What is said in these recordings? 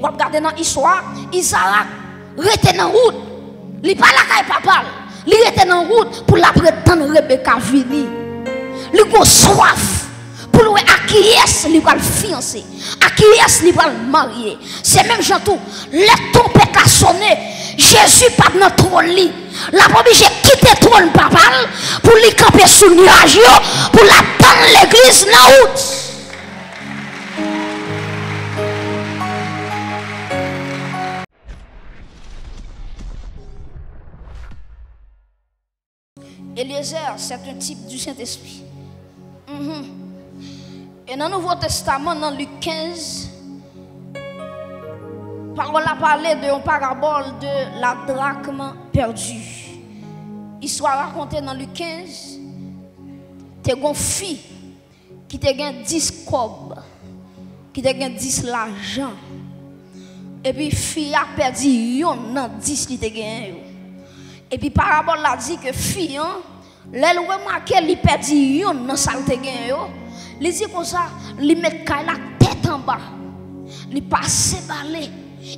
va regarder dans l'histoire, Isaac rete dans route. Il pas la caille papa. Il rete dans route pour la prétendre Rebecca venir. Il a soif pour lui à qui est il va le fiancer, à qui est il va le marier. C'est même Jean-tout, les trompes qu'a sonné, Jésus pas dans le trône li. La obligé quitter le trône papa pour lui camper sous le nuage pour l'attendre l'église dans route. Eliezer, c'est un type du Saint-Esprit. Et dans le Nouveau Testament, dans Luc 15, parole a parlé de une parabole de la drachme perdue. Histoire racontée dans Luc 15, tu as une fille qui te gagne 10 cobs, qui te gagne 10 l'argent. Et puis, fille a perdu yon dans 10 qui te gagne. Et puis, parabole a dit que fille, elle remarque qu'elle perdu yon dans sa te gagne. Il dit comme ça, il met la tête en bas. Il passe balai.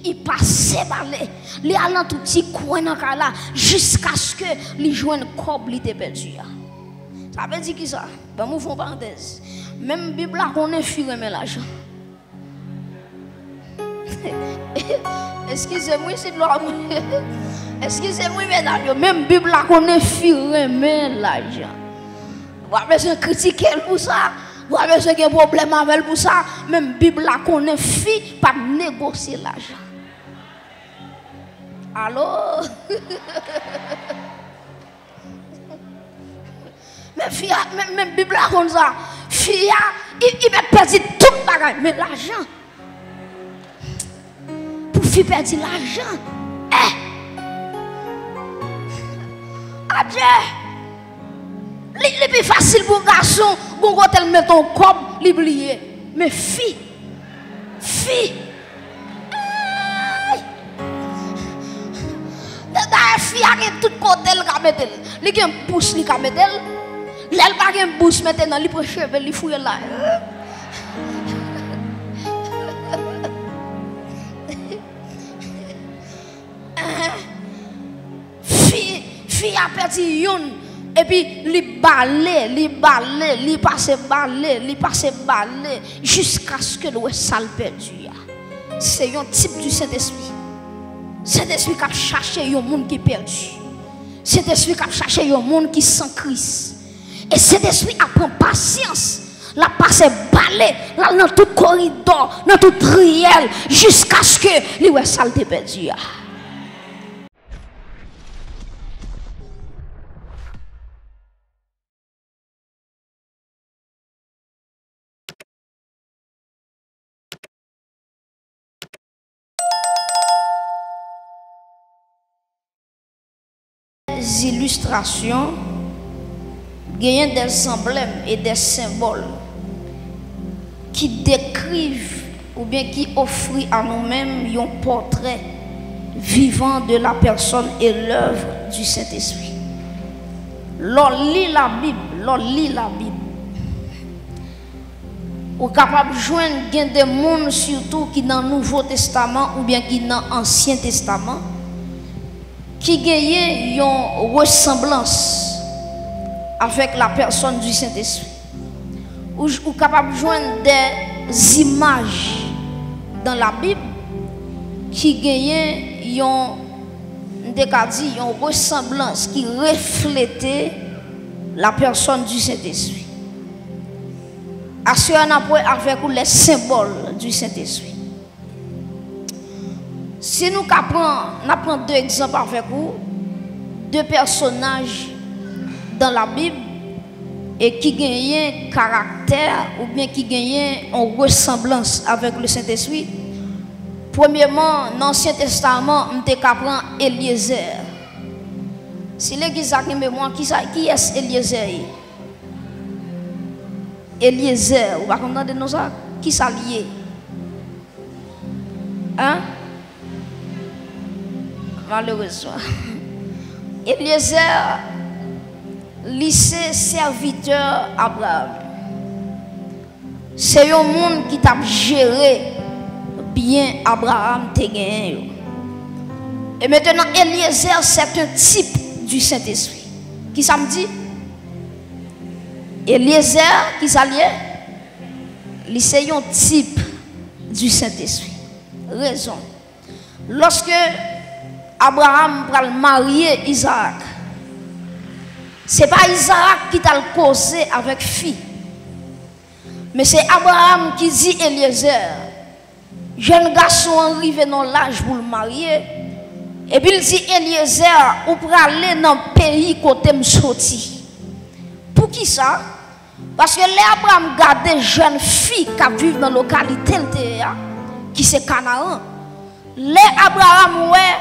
Il passe balai. Il a dans tout petit coin dans là jusqu'à ce que il joigne cob li te perdu. Ça veut dire qui ça? Ben nous faisons parenthèse. Même Bible a connaît fille mais l'argent. Excusez-moi si de l'homme. Excusez-moi mesdames, même Bible a connaît fille mais l'argent. Vous avez besoin de critiquer pour ça. Vous avez besoin de problème avec pour ça. Même la Bible la connaît fille pas négocier l'argent. Allô? Même la Bible la connaît ça. Fille, il va perdre tout le bagage. Mais l'argent. Pour fille perdre l'argent. Adieu. C'est plus facile pour garçon, pour elle met ton corps, l'oublier. Mais fille. D'ailleurs, fille a tout côté, elle a une bouche, elle a pas une bouche maintenant, elle peut cheveux, elle fouille là. Fille a perdu une. Et puis, il balait, il passe balai, jusqu'à ce que le sale perdu. C'est un type du Saint-Esprit. Saint-Esprit qui a cherché un monde qui est perdu. Saint-Esprit qui a cherché un monde qui sans Christ. Et Saint-Esprit apprend patience. La passe balai, dans tout corridor, dans tout riel, jusqu'à ce que le sale perdu. Illustrations, gagnent des emblèmes et des symboles qui décrivent ou bien qui offrent à nous-mêmes un portrait vivant de la personne et l'œuvre du Saint-Esprit. L'on lit la Bible, ou capable de joindre des mondes surtout qui dans le Nouveau Testament ou bien qui dans l'Ancien Testament, qui gagne une ressemblance avec la personne du Saint-Esprit. Ou capable de joindre des images dans la Bible qui gagne une ressemblance qui reflète la personne du Saint-Esprit. Assurez avec les symboles du Saint-Esprit. Si nous apprenons deux exemples avec vous, deux personnages dans la Bible et qui gagnent caractère ou bien qui gagnent en ressemblance avec le Saint-Esprit. Premièrement, dans l'Ancien Testament, nous apprenons Eliezer. Si l'église a une mémoire, qui est Eliezer? Eliezer, vous avez nous ça? Qui s'allie? Hein? Malheureusement. Eliezer, lycée serviteur Abraham. C'est un monde qui t'a géré bien Abraham te gagné. Et maintenant, Eliezer, c'est un type du Saint-Esprit. Qui ça me dit? Eliezer, qui s'allie? C'est un type du Saint-Esprit. Raison. Lorsque Abraham va marier Isaac, ce n'est pas Isaac qui t'a causé avec fille. Mais c'est Abraham qui dit Eliezer, jeune garçon arrivé dans l'âge pour le marier. Et puis il dit Eliezer, ou pour aller dans le pays côté me sorti. Pour qui ça? Parce que les Abraham garde des jeunes filles qui vivent dans la localité qui c'est Canaan. Les Abraham ouais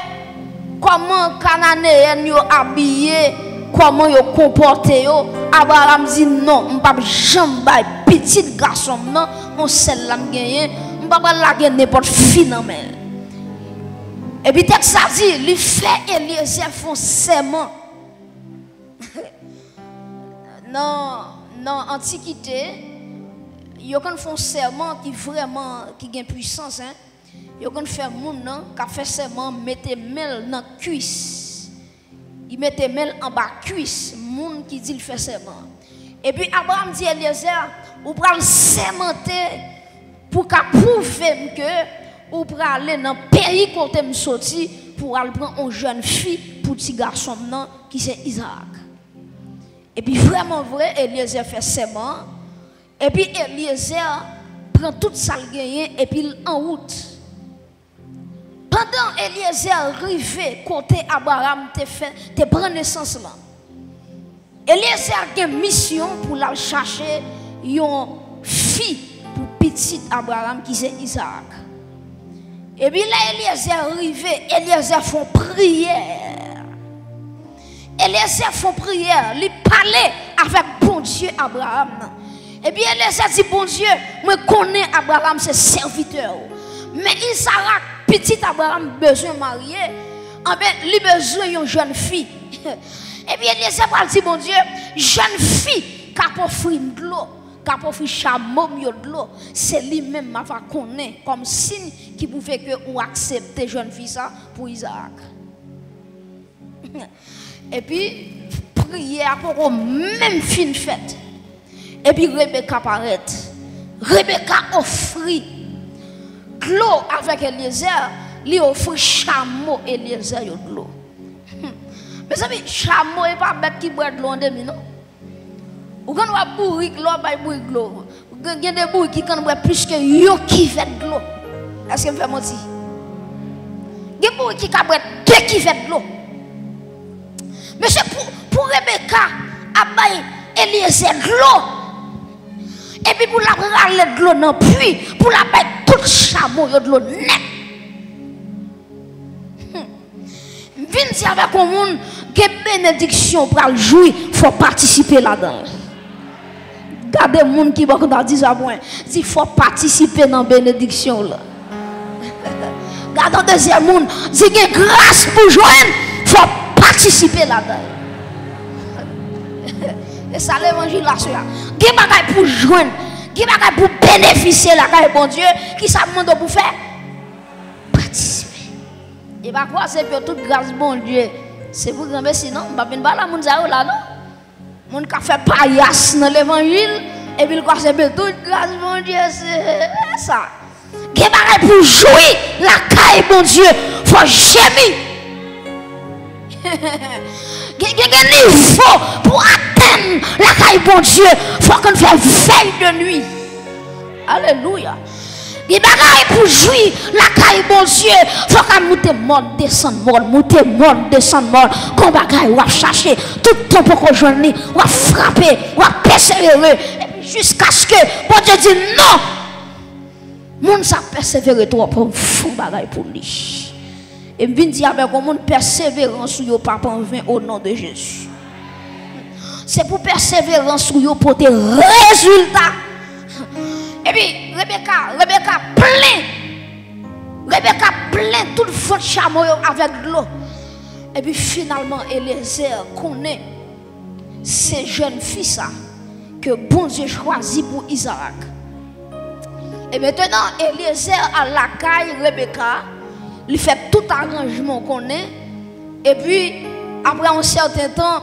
comment Cananéens yo habillé, comment yo comporté yo. Abraham dit non, on pas jamais petit garçon non, on seul la gagner, on pas la gagner n'importe fille non mais. Et puis texte ça dit, il fait Eliezer font serment. Non, antiquité, il y a un serment qui vraiment qui gagne puissance hein. Il y a un fait moun nan qui fait serment mettre mel dans cuisse. Il mettait mel en bas cuisse, moun qui dit il fait serment. Et puis Abraham dit Eliezer, ou pral sermenter pour qu'a prouver que ou pour aller dans le pays côté me sorti pour aller prendre une jeune fille pour petit garçon nan qui c'est Isaac. Et puis vraiment vrai, Eliezer fait serment. Et puis Eliezer prend tout ça le gagné et puis en route. Pendant Eliezer arrivé côté Abraham te prend naissance là. Eliezer a une mission pour la chercher une fille pour petit Abraham qui c'est Isaac. Et puis là Eliezer arrivé, Eliezer font prière. Eliezer font prière, il parlait avec bon Dieu Abraham. Et puis Eliezer dit bon Dieu, moi connais Abraham c'est serviteur. Mais Isaac, petit Abraham besoin de marier, il a besoin d'une jeune fille. Et puis Eliezer va dire bon Dieu, jeune fille qui a offert de l'eau, qui a offert chameau de l'eau, c'est lui-même qui va connaître comme signe qui pouvait que ou accepter jeune fille ça pour Isaac. Et puis, prière pour même fin fête. Et puis, Rebecca paraît. Rebecca offrit de l'eau avec Eliezer. Il offrit chameau Eliezer de l'eau. Mais ça veut dire, chameau n'est pas bête qui boit de l'eau en demi, non? Ou quand on va bourrer de l'eau, on va bourrer de l'eau. Il y a des bourres qui boivent plus que yo qui fait de l'eau. Est-ce que vous faites mentir? Il y a des bourres qui boivent deux qui fait de l'eau. Mais c'est pour Rebecca, Abaye, Eliezer de l'eau. Et puis pour la râler de l'eau non puis pour la mettre tout chameau de l'eau net. Viens dire avec un monde que bénédiction pour le jouir, il faut participer là-dedans. Gardez le monde qui va dire ça point. Il faut participer dans la bénédiction là. Gardez le deuxième monde, dit que grâce pour joindre, il faut participer là-dedans. Et ça l'évangile là soir. Qui bagaille pour joindre, qui bagaille pour bénéficier la grâce bon Dieu, qui ça demande pour faire participer. Et pas quoi c'est que toute grâce bon Dieu, c'est pour grand sinon pas venir pas là moun ça là non. Moun qui fait paillasse dans l'évangile et puis quoi c'est que toute grâce bon Dieu c'est ça. Qui bagaille pour jouer la grâce bon Dieu, faut gémir. Il y a un niveau pour atteindre la caille bon Dieu. Il faut qu'on fasse veille de nuit. Alléluia. Il y a des pour jouir la caille bon Dieu. Il faut qu'on monte mort, descendre mort, monter mort, descendre mort. Qu'on bagaille, on va chercher tout le temps pour qu'on joigne, on va frapper, on va persévérer. Jusqu'à ce que bon Dieu dit non. Moun ça persévérer trop pour fou bagaille pour lui. Et je viens dire avec un monde persévérance sur yo papa en vain au nom de Jésus. C'est pour persévérance sur yo pour tes résultats. Et puis Rebecca plein tout le fond de chameau avec de l'eau. Et puis finalement Eliezer connaît ces jeunes filles ça que bon Dieu choisit pour Isaac. Et maintenant, Eliezer à la caille Rebecca, il fait tout arrangement qu'on est. Et puis, après un certain temps,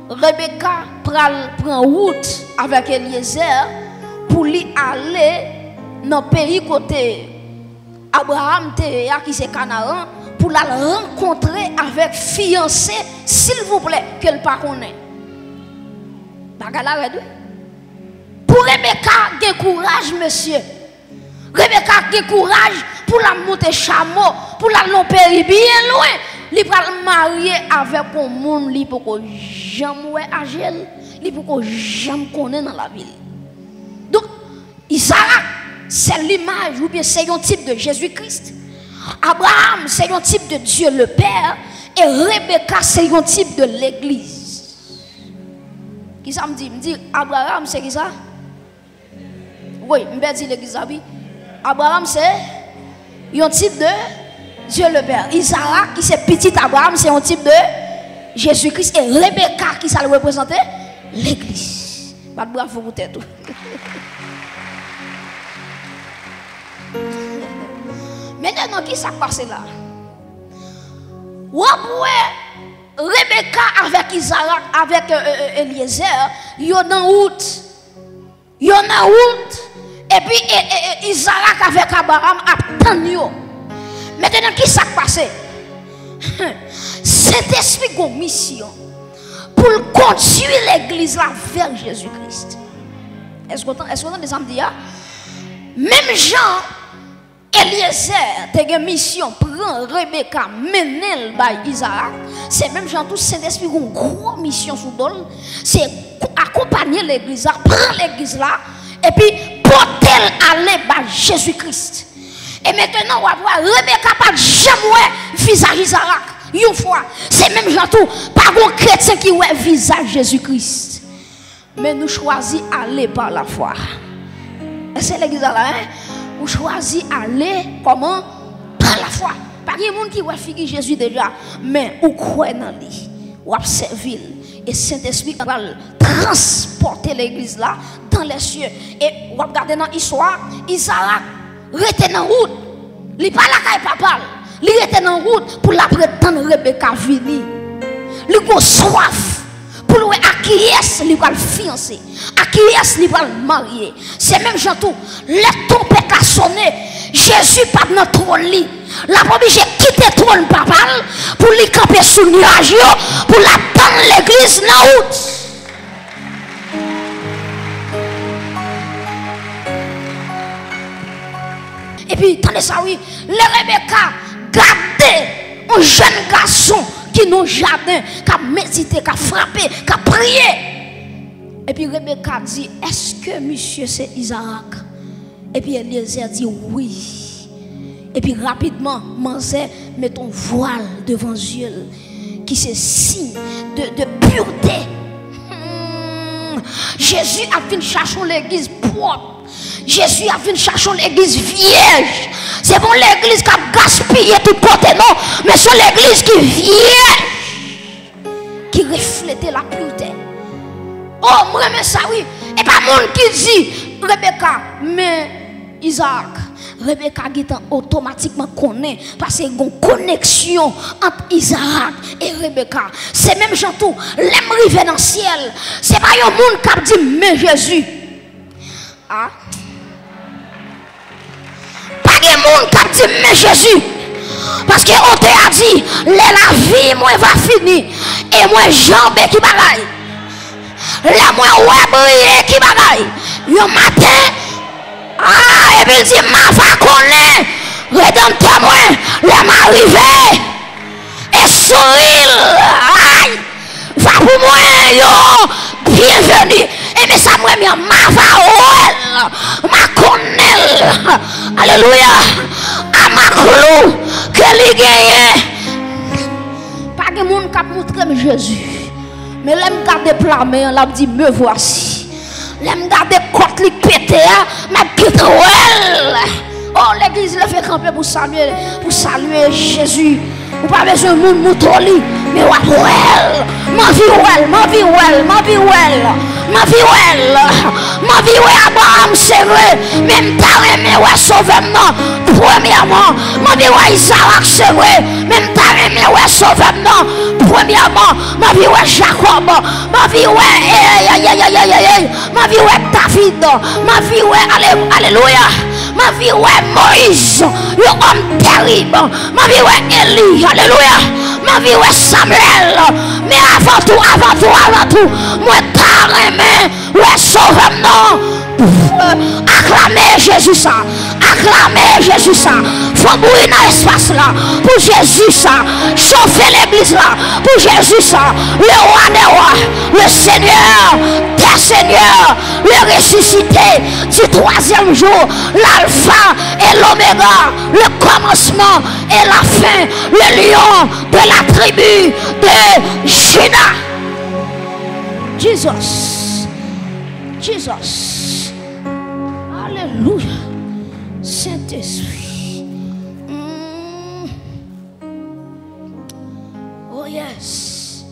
Rebecca prend route avec Eliezer pour lui aller dans le pays côté Abraham qui c'est Canaan pour la rencontrer avec fiancé, s'il vous plaît, qu'elle pas connaît. Pour Rebecca, il courage, monsieur. Rebecca a courage pour la monter chameau, pour la l'opérer bien loin. Il va marier avec un monde qui pour que jamais agile, il pour que jamais connaît dans la ville. Donc Isaac, c'est l'image ou bien c'est un type de Jésus-Christ. Abraham, c'est un type de Dieu le Père et Rebecca, c'est un type de l'Église. Qui ça me dit? Me dit Abraham, c'est qui ça? Oui, me dit l'Église. Abraham, c'est un type de Dieu le Père. Isaac, qui c'est petit Abraham, c'est un type de Jésus-Christ. Et Rebecca, qui ça le représente? L'Église. Pas de bravo pour tête. Maintenant, qui ça passe là? Rebecca avec Isaac, avec Eliezer, il y en a route. Il y en a route. Et puis Isaac avec Abraham attend. Maintenant, qui ça passe? Cet esprit a une mission pour conduire l'église là vers Jésus-Christ. Est-ce qu'on a des amis? Même Jean, Eliezer, a une mission, prend Rebecca, mener par Isaac. C'est même Jean, tout Saint-Esprit a une grosse mission sous Dol. C'est accompagner l'église là, prendre l'église là, et puis porter aller par Jésus-Christ. Et maintenant, on va voir Rebecca pas jamais visage Isaac. Une fois, c'est même Jean tout, pas un chrétien qui voit visage Jésus-Christ. Mais nous choisissons aller par la foi. Et c'est l'église là, hein? Nous choisissons aller comment? Par la foi. Pas de monde qui voit figure Jésus déjà, mais ou croit dans lui, ou observer. Et Saint-Esprit va transporter l'église là dans les cieux. Et vous regardez dans l'histoire, Isaac rete dans route. Il pas la caille papa. Il rete dans route pour la prétendre Rebecca venir. Il a soif pour lui acquiescer, il va le fiancer. Acquiescer, il va le marier. C'est même gens tout. Les trompettes a sonné. Jésus pas dans le trône. La obligé quitter le trône papa pour lui camper sous le nuage pour l'attendre l'église dans la route. Et puis, attendez ça, oui, les Rebecca gardait un jeune garçon qui nous jardin, qui a médité, qui a frappé, qui a prié. Et puis Rebecca dit, est-ce que monsieur c'est Isaac? Et puis Eliezer dit oui. Et puis rapidement, Manzé met ton voile devant Dieu, qui c'est signe de pureté. Jésus a venu chercher l'église propre. Jésus a venu chercher l'église vierge. C'est bon l'église qui a gaspillé tout côté, non. Mais c'est l'église qui est vierge. Qui reflète la pureté. Oh, moi, mais ça oui. Et pas monde qui dit, Rebecca, mais Isaac. Rebecca qui automatiquement connaît parce qu'il y a une connexion entre Isaac et Rebecca. C'est même tout, l'aime river dans le ciel. C'est pas un monde qui a dit, mais Jésus. Ah? Pas de monde qui a dit, mais Jésus. Parce qu'on t'a dit, la vie, moi, va finir. Et moi, jambe qui bagaille. La moi, ouais, briller qui bagaille. Le matin, ah, et puis il dit, ma va connaître, rédempteur moi, la m'arriver, et sourire, aïe, va pour moi, yo, bienvenue, et mais ça moi, ma va ma connaître, alléluia, à ma clou, que les gagne. Pas de monde qui a montré Jésus, mais l'aime garder plamé, l'a dit, me voici. L'aime garder côte li pété, ma pétrole. Oh, l'église le fait camper pour saluer Jésus. Ou pas besoin de monde moutoli. mais ouais, ma vie ouais, ma vie ouais, ma vie ouais, ma vie ouais, ma vie ouais, Abraham c'est vrai, même t'as aimé ouais sauve-moi, premièrement, ma vie ouais Isaac c'est vrai, même t'as aimé ouais sauve-moi, premièrement, ma vie ouais Jacob, ma vie ouais, ma vie ouais David, ma vie ouais, alléluia, ma vie ouais Moïse, le homme terrible, ma vie ouais Élie, alléluia, ma vie ouais Samuel, mais avant tout, moi t'as aimé, ouais sauve-moi. Acclamez Jésus ça, acclamez Jésus ça, faut bouillir dans l'espace là, pour Jésus ça, chauffer l'église là, pour Jésus ça, le roi des rois, le Seigneur des seigneurs, le ressuscité du troisième jour, l'alpha et l'oméga, le commencement et la fin, le lion de la tribu de Juda. Jesus. Alléluia. Saint-Esprit. Oh yes.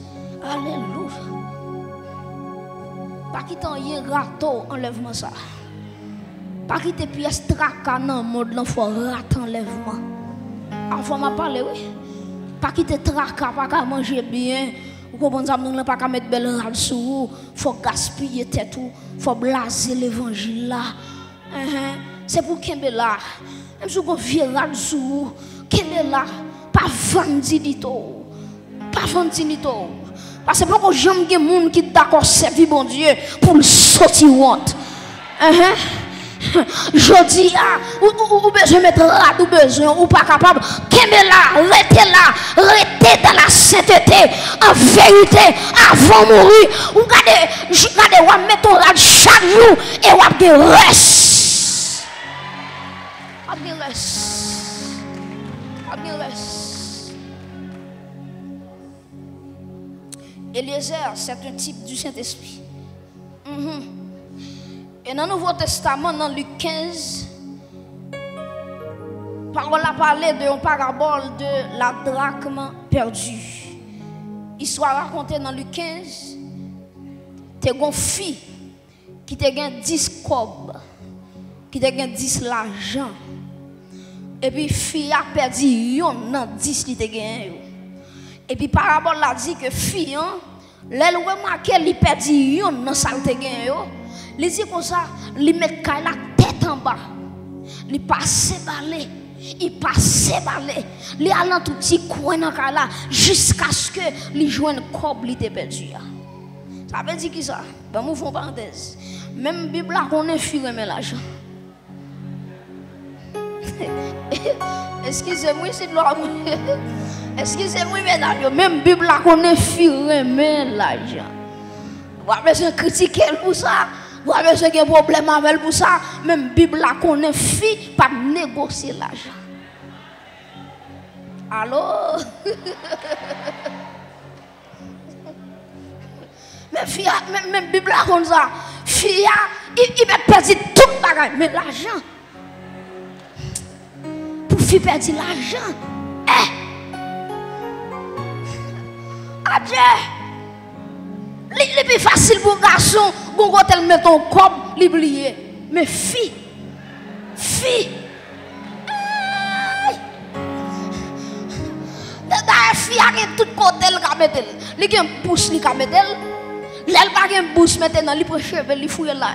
Alléluia. Pas quitter un râteau, enlèvement ça. Pas quitter pièce tracas dans le monde, il faut rater enlèvement. Enfin, m'a parlé, oui. Pas quitter tracas, pas qu'à manger bien. Vous comprenez ça, nous ne pouvons pas mettre belle râle sur vous. Il faut gaspiller tête tout. Il faut blaser l'évangile là. C'est pour qu'il est là. Même si vous avez râle sur vous, qu'il est là. Pas vendre du tout. Pas vendre du tout. Parce que pour que j'aime des gens qui sont d'accord servir bon Dieu pour le sortir honte. Je dis, ou besoin de mettre là, ou besoin, ou pas capable. Qu'est-ce là, restez dans la sainteté, en vérité, avant de mourir. Ou regardez, ou mettre ton rad chaque jour et ou avez reste. Eliezer, c'est un type du Saint-Esprit. Et dans le Nouveau Testament, dans Luc 15, parole a parlé de une parabole de la drachme perdue. Histoire racontée dans Luc 15, tu as une fille qui te gagne 10 cob, qui te gagne 10 l'argent. Et puis, fille a perdu yon dans 10 qui te gagne. Et puis, parabole a dit que fille, l'elle remarque qu'elle perdu yon dans ça te gagne. Il dit comme ça, il met la tête en bas. Il passe balai. Il a dans tout petit coin dans là jusqu'à ce que il joigne corps il était perdu. Ça veut dire qui ça? Ben nous faisons parenthèse. Même Bible là qu'on est firme l'argent. Excusez-moi c'est de l'homme. Excusez-moi mesdames, même Bible là qu'on est firme l'argent. Vous avez besoin de critiquer pour ça. Vous avez besoin de problème avec pour ça. Même Bible là qu'on est fille pas négocier l'argent. Allô? Même Bible là comme ça. Fille, il m'a perdu tout le bagage. Mais l'argent. Pour fille perdre l'argent. Adieu. C'est plus facile pour un garçon, pour quand met ton corps, l'oublier. Mais fille. La fille a tout côté, elle a une bouche, elle a pas une bouche, maintenant, elle a un cheveu, elle fouille là.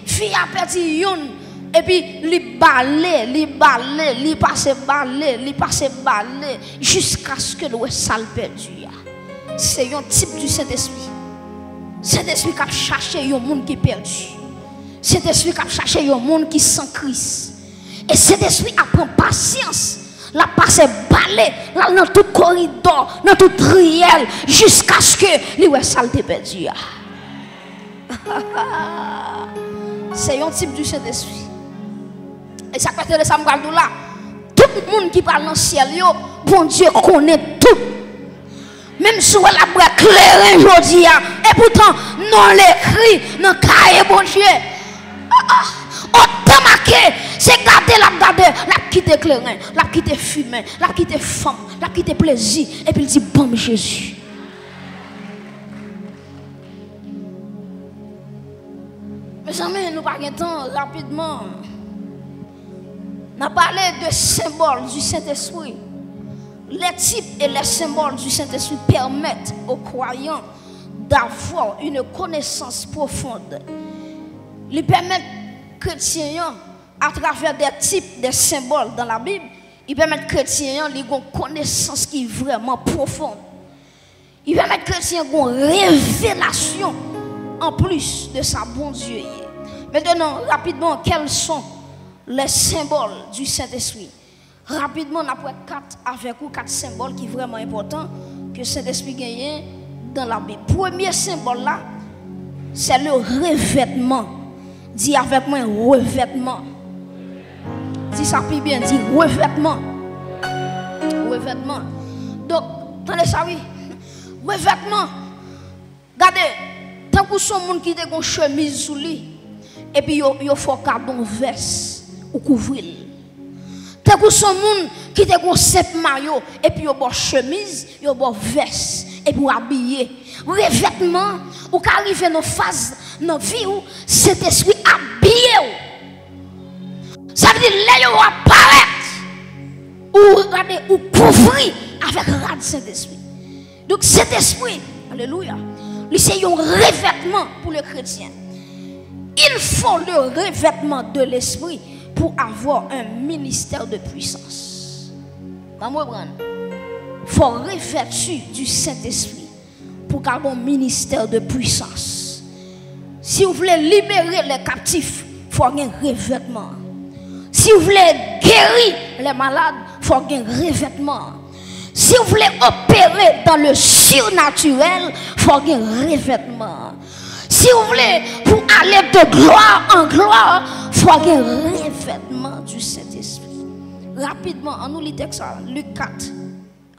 Fille a perdu une. Et puis, il passe balai, jusqu'à ce que le sale perdu. C'est un type du Saint-Esprit. Saint-Esprit qui a cherché un monde qui est perdu. Saint-Esprit qui a cherché un monde qui est sans Christ. Et Saint-Esprit apprend patience. La passe balai, dans tout corridor, dans tout riel, jusqu'à ce que le sale perdu. C'est un type du Saint-Esprit. Et ça fait que ça me garde là. Tout le monde qui parle dans le ciel, bon Dieu connaît tout. Même si on a clair aujourd'hui, et pourtant, non l'écrit, non cahier, bon Dieu. Autant marqué, c'est garder la quitter clairin, la quitter fumée, la quitter femme, la quitter plaisir. Et puis il dit, bon Jésus. Mes amis, nous pas de temps, rapidement. On a parlé de symboles du Saint-Esprit. Les types et les symboles du Saint-Esprit permettent aux croyants d'avoir une connaissance profonde. Ils permettent aux chrétiens, à travers des types, des symboles dans la Bible, ils permettent aux chrétiens d'avoir une connaissance qui est vraiment profonde. Ils permettent aux chrétiens d'avoir une révélation en plus de sa bon Dieu. Maintenant, rapidement, quels sont les symboles du Saint-Esprit? Rapidement, on a pris 4 symboles qui sont vraiment importants que le Saint-Esprit gagne dans la Bible. Premier symbole là, c'est le revêtement. Dis avec moi, revêtement. Dis ça plus bien, dis revêtement. Revêtement. Donc, attendez ça, oui. Revêtement. Regardez, tant que son monde qui a une chemise sous lui, et puis il faut un veste ou couvrir. Tant que son monde qui a un simple maillot, et puis il a une chemise, il a une veste, et puis habillé. Revêtement, ou qui arrive dans une phase dans la vie où cet esprit habillé. Ça veut dire là, il apparaît, ou couvrir avec le Saint-Esprit. Donc cet esprit, alléluia, c'est un revêtement pour le chrétien. Il faut le revêtement de l'esprit pour avoir un ministère de puissance. Il faut revêtir du Saint-Esprit pour avoir un ministère de puissance. Si vous voulez libérer les captifs, il faut avoir un revêtement. Si vous voulez guérir les malades, il faut avoir un revêtement. Si vous voulez opérer dans le surnaturel, il faut avoir un revêtement. Si vous voulez pour aller de gloire en gloire, il faut avoir un revêtement du Saint-Esprit. Rapidement, on nous lit texte Luc 4.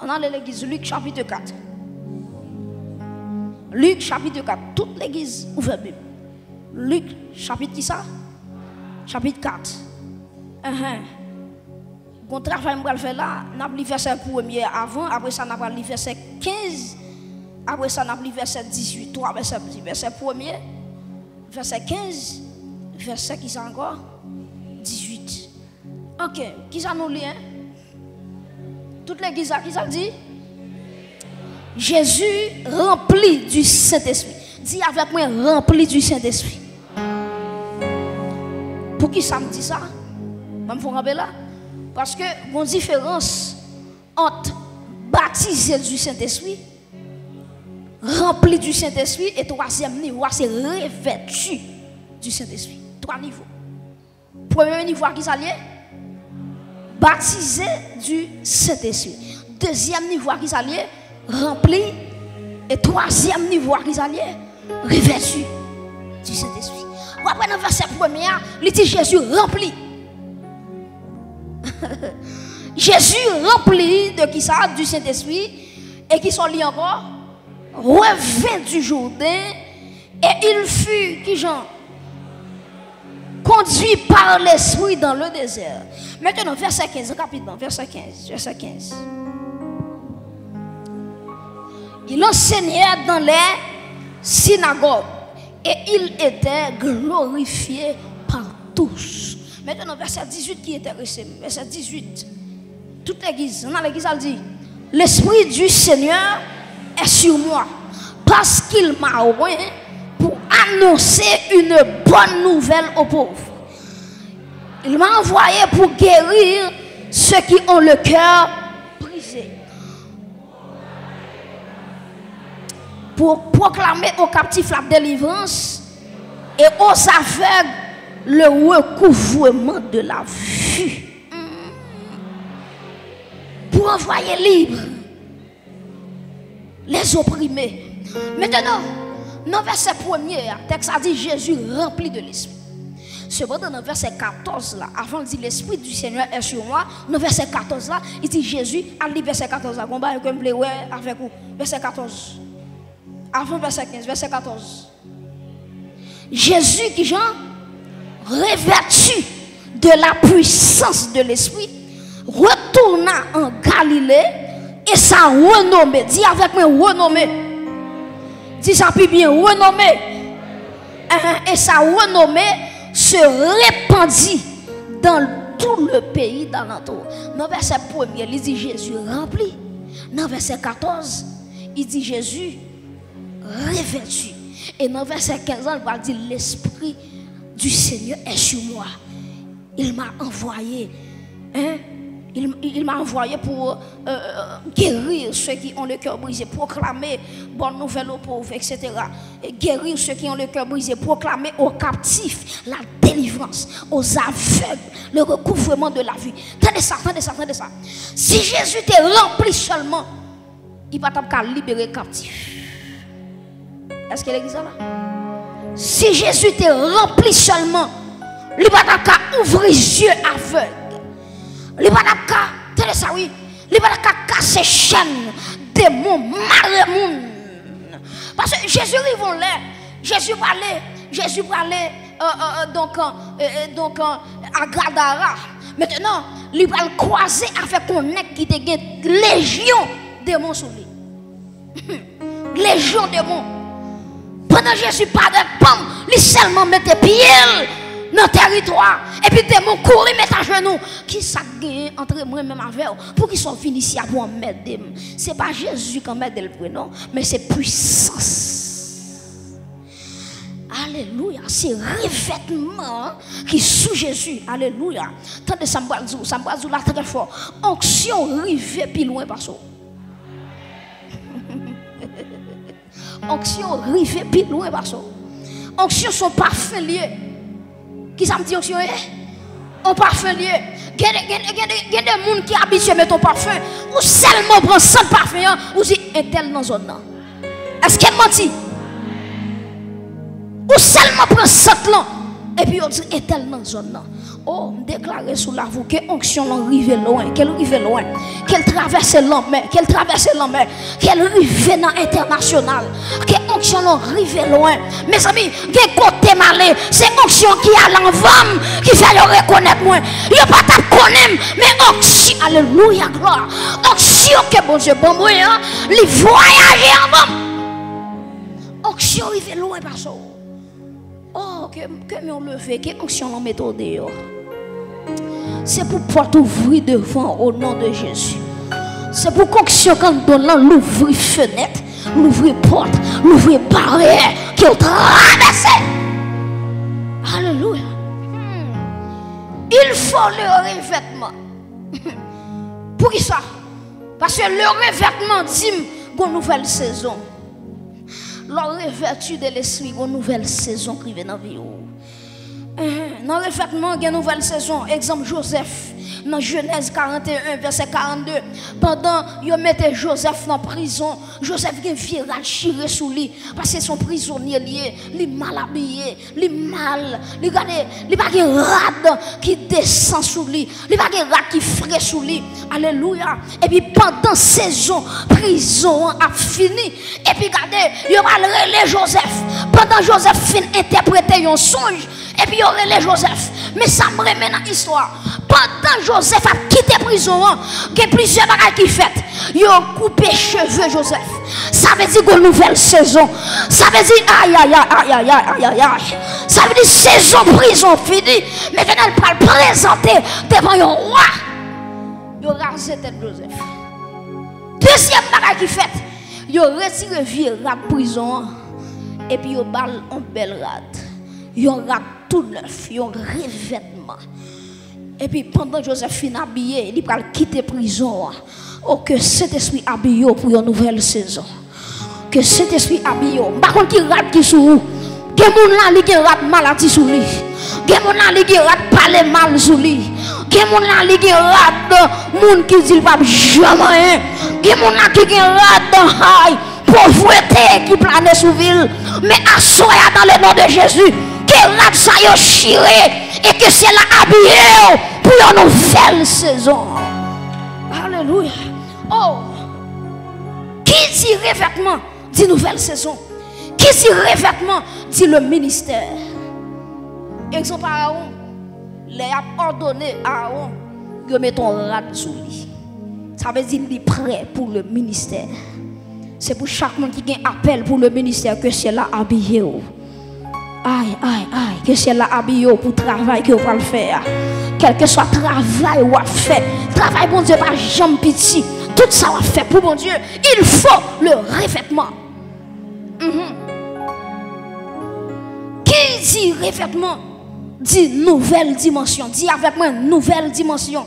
On a l'église Luc chapitre 4. Luc chapitre 4. Toute l'église ouvre la Bible. Luc chapitre qui ça? Chapitre 4. Bon travail que je vais faire là, on a lu verset 1er avant, après ça on a lu verset 15, après ça on a lu verset 18, 3 versets, verset 1er, verset 15, verset qui ça encore? 18. Ok, qui ça nous lit? Toute l'église qui ça dit? Jésus rempli du Saint-Esprit. Dis avec moi, rempli du Saint-Esprit. Pour qui ça me dit ça? Je me fais rappeler là. Parce que il y a une différence entre baptisé du Saint-Esprit, rempli du Saint-Esprit, et troisième niveau, c'est revêtu du Saint-Esprit. 3 niveaux. Premier niveau qui s'allie, baptisé du Saint-Esprit. Deuxième niveau qui s'allie, rempli. Et troisième niveau qui s'allie, revêtu du Saint-Esprit. Ou après dans le verset premier, il dit Jésus rempli. Jésus rempli de qui ça? Du Saint-Esprit. Et qui sont liés encore? Revint du Jourdain. Et il fut, qui Jean? Conduit par l'Esprit dans le désert. Maintenant, verset 15, rapidement, verset 15. Verset 15. Il enseignait dans les synagogues. Et il était glorifié par tous. Maintenant, verset 18 qui est intéressé. Verset 18. Toute l'église, on a l'église, elle dit, l'Esprit du Seigneur est sur moi. Parce qu'il m'a oint pour annoncer une bonne nouvelle aux pauvres. Il m'a envoyé pour guérir ceux qui ont le cœur brisé. Pour proclamer aux captifs la délivrance et aux aveugles le recouvrement de la vue. Pour envoyer libre les opprimés. Maintenant, dans le verset 1er, le texte a dit Jésus rempli de l'Esprit. Cependant, dans le verset 14, là, avant de dire l'Esprit du Seigneur est sur moi, dans le verset 14, là, il dit Jésus, à lire verset 14, là, combat avec vous, verset 14. Avant verset 15, verset 14. Jésus qui Jean revêtu de la puissance de l'Esprit, retourna en Galilée et sa renommée, dis avec moi renommée, dis ça plus bien, renommée, et sa renommée se répandit dans tout le pays d'alentour. Dans verset 1er, il dit Jésus rempli. Dans verset 14, il dit Jésus revêtu. Et dans verset 15, il va dire l'Esprit du Seigneur est sur moi. Il m'a envoyé. Il m'a envoyé pour guérir ceux qui ont le cœur brisé, proclamer bonne nouvelle aux pauvres, etc. Et guérir ceux qui ont le cœur brisé, proclamer aux captifs la délivrance, aux aveugles le recouvrement de la vie. Tenez ça. Si Jésus était rempli seulement, il va pas libérer les captifs. Est-ce qu'il existe là? Si Jésus était rempli seulement, il va pas ouvrir les yeux aveugles. Il va pas casser les chaînes, démons, malades. Parce que Jésus arrive là, Jésus parlait donc à Gadara. Maintenant, il va le croiser avec un nègre qui était légion de démons sur lui. Légion de démons. Pendant Jésus parlait, il seulement mettait pied dans le territoire. Et puis des mots courir, mettre à genoux. Qui ça gagne entre moi et même avec pour qu'ils soient finis ici pour m'aider. Ce n'est pas Jésus qui m'aide le prénom, mais c'est puissance. Alléluia. C'est revêtement qui est sous Jésus. Alléluia. Tendez ça me là très fort. Onction rive plus loin par ça. Onction rive plus loin par ça. Onction sont parfait liés. Qui ça me dit onction? On parfum lié. Il y a des gens qui habituent à mettre ton parfum. Ou seulement prend 100 parfums. Ou dit un tel dans la zone. Est-ce qu'elle mentit? Ou seulement prend 100 là. Et puis on dit un tel dans la zone. Oh, déclarer sous la voûte que l'onction arrive loin, qu'elle arrive loin, qu'elle traverse l'enfer, qu'elle arrive dans l'international, que l'onction arrive loin. Mes amis, que côté malé, c'est l'onction qui a l'envers, qui fait le reconnaître moi. Il n'y a pas de connaître, mais onction, alléluia, gloire. Onction que bon Dieu, bon moi, il voyage avant. Onction arrive loin par ça. Oh, que nous lever, que l'onction en méthode. C'est pour porte ouvrir devant au nom de Jésus. C'est pour qu'onction quand donne l'ouvrir fenêtre, l'ouvrir porte, l'ouvrir barrière, qui ont traversé. Alléluia. Il faut le revêtement. Pour qui ça? Parce que le revêtement dit une nouvelle saison. Le revêtu de l'esprit, une nouvelle saison qui vient dans la vie. Dans le revêtement, il y a une nouvelle saison. Exemple Joseph, dans Genèse 41, verset 42. Pendant qu'ils mettaient Joseph dans la prison, Joseph a vieux chiré sous lui. Parce que son prisonnier lié, il est mal habillé, il est mal. Il n'y a pas de rade qui descend sous lui. Il n'y a pas de rade qui frais sous lui. Alléluia. Et puis pendant saison, prison a fini. Et puis regardez, il y a relais Joseph. Pendant Joseph fin interpréter un songe. Et puis il y aurait les Joseph. Mais ça me remet dans l'histoire. Pendant Joseph a quitté la prison, il y a plusieurs bagages qui fait. Ils ont coupé les cheveux Joseph. Ça veut dire une nouvelle saison. Ça veut dire aïe aïe aïe aïe aïe aïe aïe. Ça veut dire saison prison finie. Maintenant elle va le présenter devant un roi. Ils ont rasé tête Joseph. Deuxième bagage qui fait. Ils ont retiré vieux rat prison. Et puis ils ont balle en belle rate. Ils ont rat tout neuf. Ils ont revêtement. Et puis pendant que Joseph finit habillé, il va quitter la prison. Oh, que cet esprit habillé pour une nouvelle saison. Que cet esprit habillé. Par contre, il rate qui sous vous. Que mon là, il rate maladie sous lui. Que mon là, il rate parler mal sous lui. Que mon là, il rate monde qui dit pas jamais. Que mon là, qui rate pauvreté qui plane sous ville. Mais assoya dans le nom de Jésus. Que rate ça y chiré. Et que c'est là habillé pour une nouvelle saison. Alléluia. Oh. Qui dit revêtement dit nouvelle saison. Qui dit revêtement dit le ministère. exemple Aaron, les a ordonné à Aaron de mettre un rad sous lui. Ça veut dire qu'il est prêt pour le ministère. C'est pour chaque monde qui a un appel pour le ministère que c'est là habillé. Aïe, aïe, aïe, que c'est là habillé pour le travail que vous allez faire. Quel que soit le travail que vous fait, travail, bon Dieu, pas jamais petit. Tout ça va faire pour bon Dieu. Il faut le revêtement. Qui dit revêtement dit nouvelle dimension. Dis avec moi, nouvelle dimension.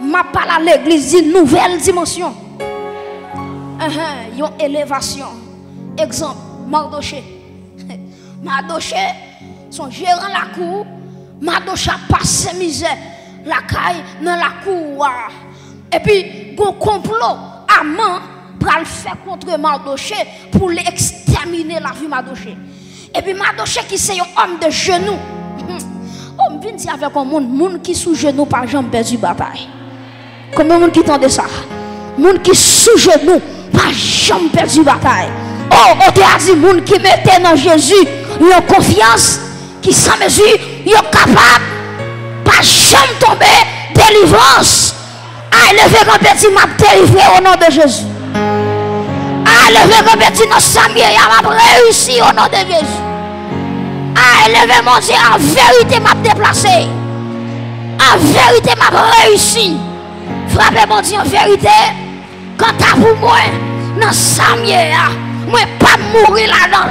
Ma parole à l'église dit nouvelle dimension. Une élévation. Exemple, Mardoché. Mardoché, son gérant la cour. Mardoché a passé misère. La caille dans la cour. Et puis, un complot, Aman, pour le faire contre Mardoché pour l'exterminer la vie Mardoché. Et puis Mardoché qui c'est un homme de genoux. On vient dire avec un monde qui sous genoux par jamais perdu bataille. Combien de monde qui entend ça? Monde qui sous genoux par jamais perdu bataille. Oh, on te a dit monde qui mettait dans Jésus une confiance qui sans mesure, il est capable pas jamais tomber délivrance. Ah, levez un petit m'a délivré au nom de Jésus. Ah, levez un petit non Samuel m'a réussi au nom de Jésus. Ah, levez mon Dieu, en vérité m'a déplacé. En vérité m'a réussi. Frappez mon Dieu en vérité. Quant à vous, moi, dans Samuel, moi pas mourir là-dedans.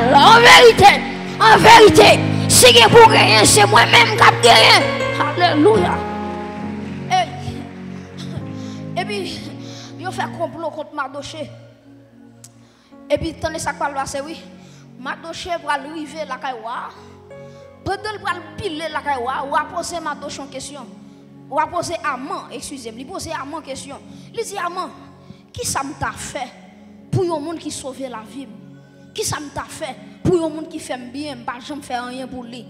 En vérité, si je pour rien, c'est moi-même qui ai gagné. Alléluia. Et puis, il a fait un complot contre Mardoché. Et puis, tant que ça va passer, oui, Mardoché va arriver la caïwa. Pendant qu'il va piler la caïwa, ou va poser Mardoché en question. Ou va poser Aman, excusez-moi, il pose Aman en question. Il dit Aman, qui ça m'a fait pour un monde qui sauve la vie? Qui ça m'a fait pour un monde qui fait bien, pas jamais faire rien pour lui?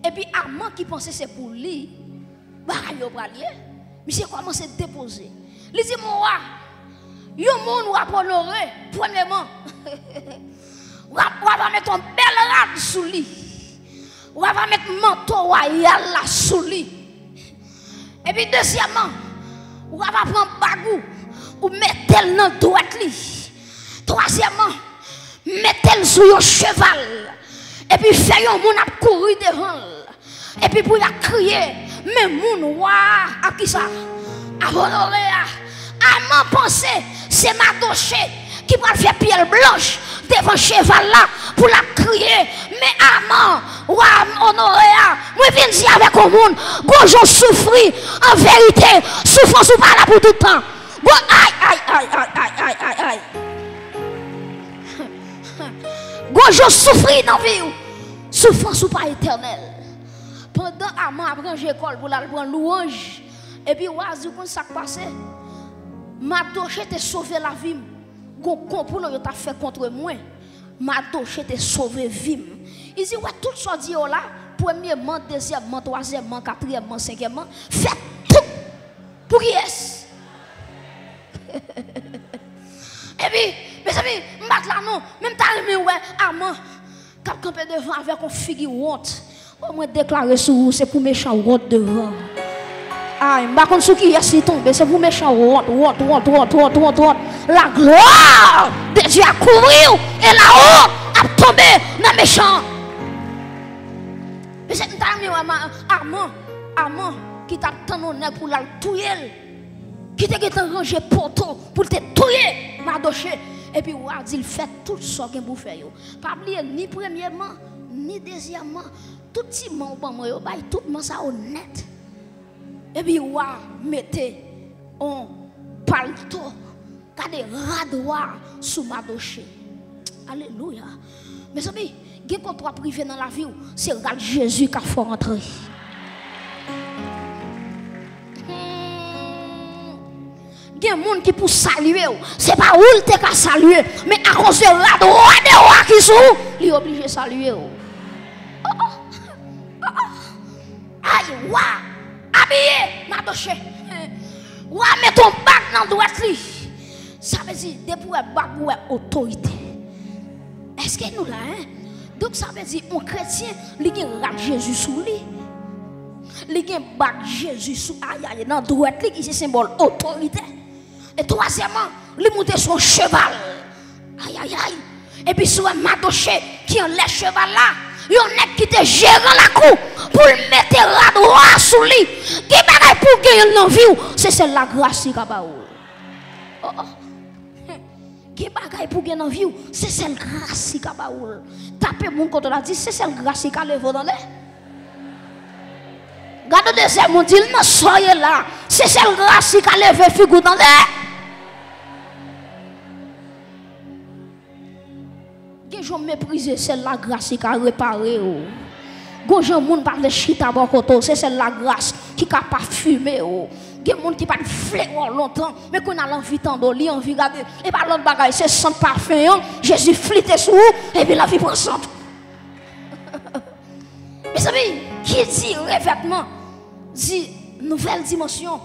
Et puis, Aman qui pensait c'est pour lui, bah, il va aller. Mais c'est comment c'est déposé? Il dit, moi, il y a un monde qui va honorer, premièrement. On va mettre un bel rad sous lui. On va mettre un manteau royal là sous lui. Et puis, deuxièmement, on va prendre un bagou ou mettre le dans droite lui. Troisièmement, mettre le sur un cheval. Et puis, faire un monde à courir devant. Et puis, pour y crier, mais moun wa à qui ça? À honorer. À m'en penser, c'est Mardoché qui va faire pierre blanche devant le cheval là pour la crier. Mais Aman, ou honorer. Moi, je viens dire avec le monde, quand je souffre, en vérité, souffrance ou pas là pour tout le temps. Aïe. Quand je souffre dans la vie, souffrance ou pas éternelle. Pendant Aman après l'école pour la prendre louange, et puis oazi quand ça passe, Mardoché t'a sauvé la vie. Gon complot t'a fait contre moi. Mardoché t'a sauvé vie. Il dit ouais tout ça dit là, premièrement, deuxièmement, troisièmement, quatrièmement, cinquièmement, faites tout pour qui est. Et puis mes amis, m'bat là non, même t'as aimé ouais Aman cap camper devant avec une figure honte. Au moins déclarer sur vous, c'est pour méchant honte devant. Aïe, par contre, ce qui est tombé, c'est pour méchant honte. La gloire de Dieu a couru et la honte a tombé dans le méchant. Mais c'est Aman qui t'a tant honneur pour la tuer. Qui t'a rangé poteau pour te tuer, Mardoché. Et puis, il fait tout ça qu'il vous fait. Pas oublier ni premièrement, ni deuxièmement. Tout petit monde, tout le monde ça honnête. Et puis, mettez un palto, des radoirs sous Mardoché. Alléluia. Mes amis, il y a trois privés dans la vie, c'est Jésus qui a fait rentrer. Il y a des gens qui pour saluer, ce n'est pas où il te saluer, mais à cause de la droite qui sont, il est obligé de saluer. Aïe, wa, habillé, Mardoché. Wa, mets ton bac dans le droit. Ça veut dire, depuis le bac, ou autorité. Est-ce que nous là, Donc ça veut dire un chrétien, il a un Jésus sous lui. Il a un Jésus sous aïe dans droite qui est symbole autorité. Et troisièmement, il monte son cheval. Aïe aïe aïe. Et puis sur un madoché qui en les cheval là, il y a un qui te gère la cour pour le mettre la droite sous lui. Qui bagaille pour gagner dans vie, c'est celle la grâce qui va. Oh oh. Qui bagaille pour gagner dans vie, c'est celle grâce qui va. Tapez mon côté là dit c'est celle grâce qui a levé dans l'air. Gardez le deuxième monde dit non soyez là, c'est celle grâce qui a levé figure dans l'air. Je méprise celle la grâce qui a réparé. Quand je ne parle de chita, c'est celle la grâce qui a pas fumé. Il y a des gens qui pas flé longtemps, mais qu'on a l'envie d'entendre, l'envie de regarder. Et par l'autre bagaille, c'est sans parfum. Jésus flitté sur vous, et puis la vie prend centre. Mes amis, qui dit revêtement, dit nouvelle dimension,